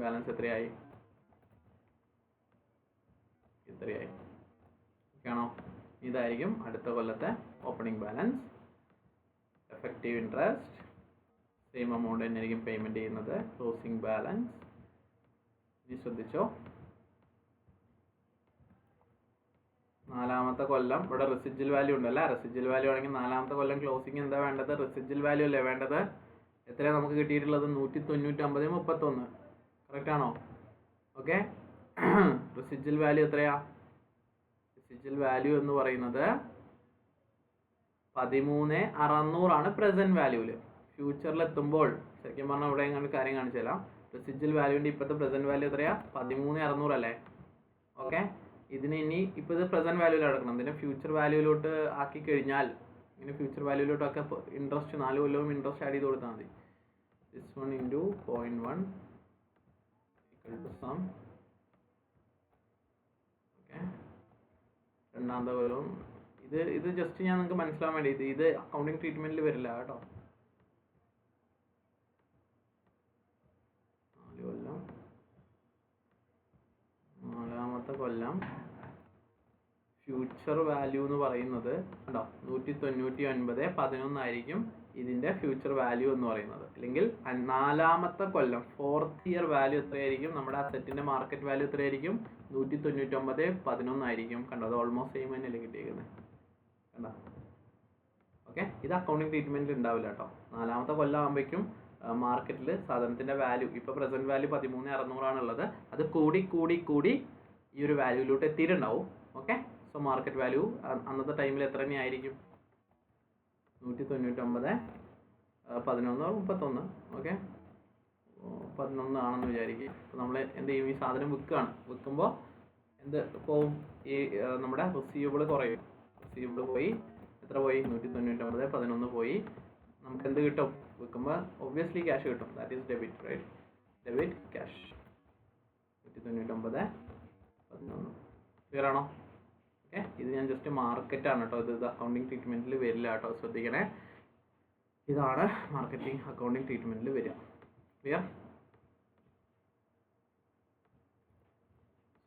ബാലൻസ് എത്രയായി? ഇത്രയായി. ഓക്കെ ആണോ? ഇതായിരിക്കും അടുത്ത കൊല്ലത്തെ opening balance. Effective interest same amount തന്നെ ആയിരിക്കും പേയ്മെൻറ്റ് ചെയ്യുന്നത്. ക്ലോസിംഗ് ബാലൻസ് ഇനി ശ്രദ്ധിച്ചോ. 4ാമത്തെ കൊല്ലം ഇവിടെ റെസിജ്വൽ വാല്യൂ ഉണ്ടല്ലേ. റെസിജ്വൽ വാല്യൂ ആണെങ്കിൽ 4ാമത്തെ കൊല്ലം ക്ലോസിംഗ് എന്താ വേണ്ടത്? റെസിജ്വൽ വാല്യൂ അല്ലേ വേണ്ടത്. എത്രയാണ് നമുക്ക് കിട്ടിയിട്ടുള്ളത്? 199, 31. കറക്റ്റ് ആണോ? ഓക്കെ, റെസിജ്വൽ വാല്യൂ എത്രയാ? റെസിജ്വൽ വാല്യൂ എന്ന് പറയുന്നത് 13,600 ആണ് പ്രസന്റ് വാല്യൂല്. ഫ്യൂച്ചറിൽ എത്തുമ്പോൾ ശരിക്കും പറഞ്ഞാൽ ഇവിടെ എങ്ങനെ കാര്യം കാണിച്ചു തരാം. റെസിജ്വൽ വാല്യൂവിൻ്റെ ഇപ്പോഴത്തെ പ്രസന്റ് വാല്യൂ എത്രയാ? 13,600 അല്ലേ. ഓക്കെ, ഇതിന് ഇനി ഇപ്പോൾ ഇത് പ്രസന്റ് വാല്യൂവിൽ അടക്കണം. ഇതിനെ ഫ്യൂച്ചർ വാല്യൂവിലോട്ട് ആക്കി കഴിഞ്ഞാൽ ഇങ്ങനെ ഫ്യൂച്ചർ വാല്യൂവിലോട്ടൊക്കെ ഇൻട്രസ്റ്റ് 4 കൊല്ലവും ഇൻട്രസ്റ്റ് ആഡ് ചെയ്ത് കൊടുത്താൽ മതി. this 1 into 0.1 equal to sum. Okay, 2ാമത്തെ കൊല്ലവും ഇത് ജസ്റ്റ് ഞാൻ നിങ്ങൾക്ക് മനസ്സിലാൻ വേണ്ടി ഇത് അക്കൗണ്ടിങ് ട്രീറ്റ്മെന്റിൽ വരില്ല കേട്ടോ. 4 കൊല്ലം, 4ാമത്തെ കൊല്ലം ഫ്യൂച്ചർ വാല്യൂ എന്ന് പറയുന്നത് കണ്ടോ 199, 11 ആയിരിക്കും ഇതിൻ്റെ ഫ്യൂച്ചർ വാല്യൂ എന്ന് പറയുന്നത്. അല്ലെങ്കിൽ 4ാമത്തെ കൊല്ലം 4th ഇയർ വാല്യൂ എത്രയായിരിക്കും? നമ്മുടെ അസറ്റിൻ്റെ മാർക്കറ്റ് വാല്യൂ എത്രയായിരിക്കും? 199, 11 ആയിരിക്കും. കണ്ടോ, അത് ഓൾമോസ്റ്റ് സെയിം തന്നെയല്ലേ കിട്ടിയിരിക്കുന്നത്. കണ്ടോ? ഓക്കെ, ഇത് അക്കൗണ്ടിങ് ട്രീറ്റ്മെൻറ്റിൽ ഉണ്ടാവില്ല കേട്ടോ. 4ാമത്തെ കൊല്ലം ആകുമ്പോഴേക്കും മാർക്കറ്റിൽ സാധനത്തിൻ്റെ വാല്യൂ ഇപ്പോൾ പ്രസൻറ്റ് വാല്യൂ 13,600 ആണുള്ളത്. അത് കൂടി ഈ ഒരു വാല്യൂയിലോട്ട് എത്തിയിട്ടുണ്ടാവും. ഓക്കെ, സോ മാർക്കറ്റ് വാല്യൂ അന്നത്തെ ടൈമിൽ എത്ര തന്നെയായിരിക്കും? 199, 11, 31. ഓക്കെ, 11 ആണെന്ന് വിചാരിക്കും. അപ്പോൾ നമ്മൾ എന്ത് ചെയ്യും? ഈ സാധനം വിൽക്കുമ്പോൾ എന്ത് പോവും? ഈ നമ്മുടെ റിസീവബിൾ കുറയും. റിസീവബിൾ പോയി, എത്ര പോയി? 199, 11 പോയി. നമുക്ക് എന്ത് കിട്ടും? വിൽക്കുമ്പോൾ ഒബ്വിയസ്ലി ക്യാഷ് കിട്ടും. That is debit, right? Debit cash 199, 11. Clear ആണോ? ഓക്കെ, ഇത് ഞാൻ ജസ്റ്റ് മാർക്കറ്റാണ് കേട്ടോ. ഇത് അക്കൗണ്ടിങ് ട്രീറ്റ്മെൻറ്റിൽ വരില്ല കേട്ടോ, ശ്രദ്ധിക്കണേ. ഇതാണ് മാർക്കറ്റിംഗ് അക്കൗണ്ടിങ് ട്രീറ്റ്മെൻറ്റിൽ വരിക. ക്ലിയർ?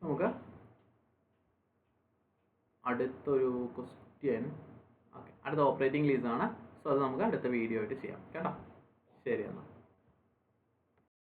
നമുക്ക് അടുത്തൊരു ക്വസ്റ്റ്യൻ. ഓക്കെ, അടുത്ത ഓപ്പറേറ്റിംഗ് ലീസാണ്. സോ അത് നമുക്ക് അടുത്ത വീഡിയോ ആയിട്ട് ചെയ്യാം കേട്ടോ. ശരി എന്നാൽ.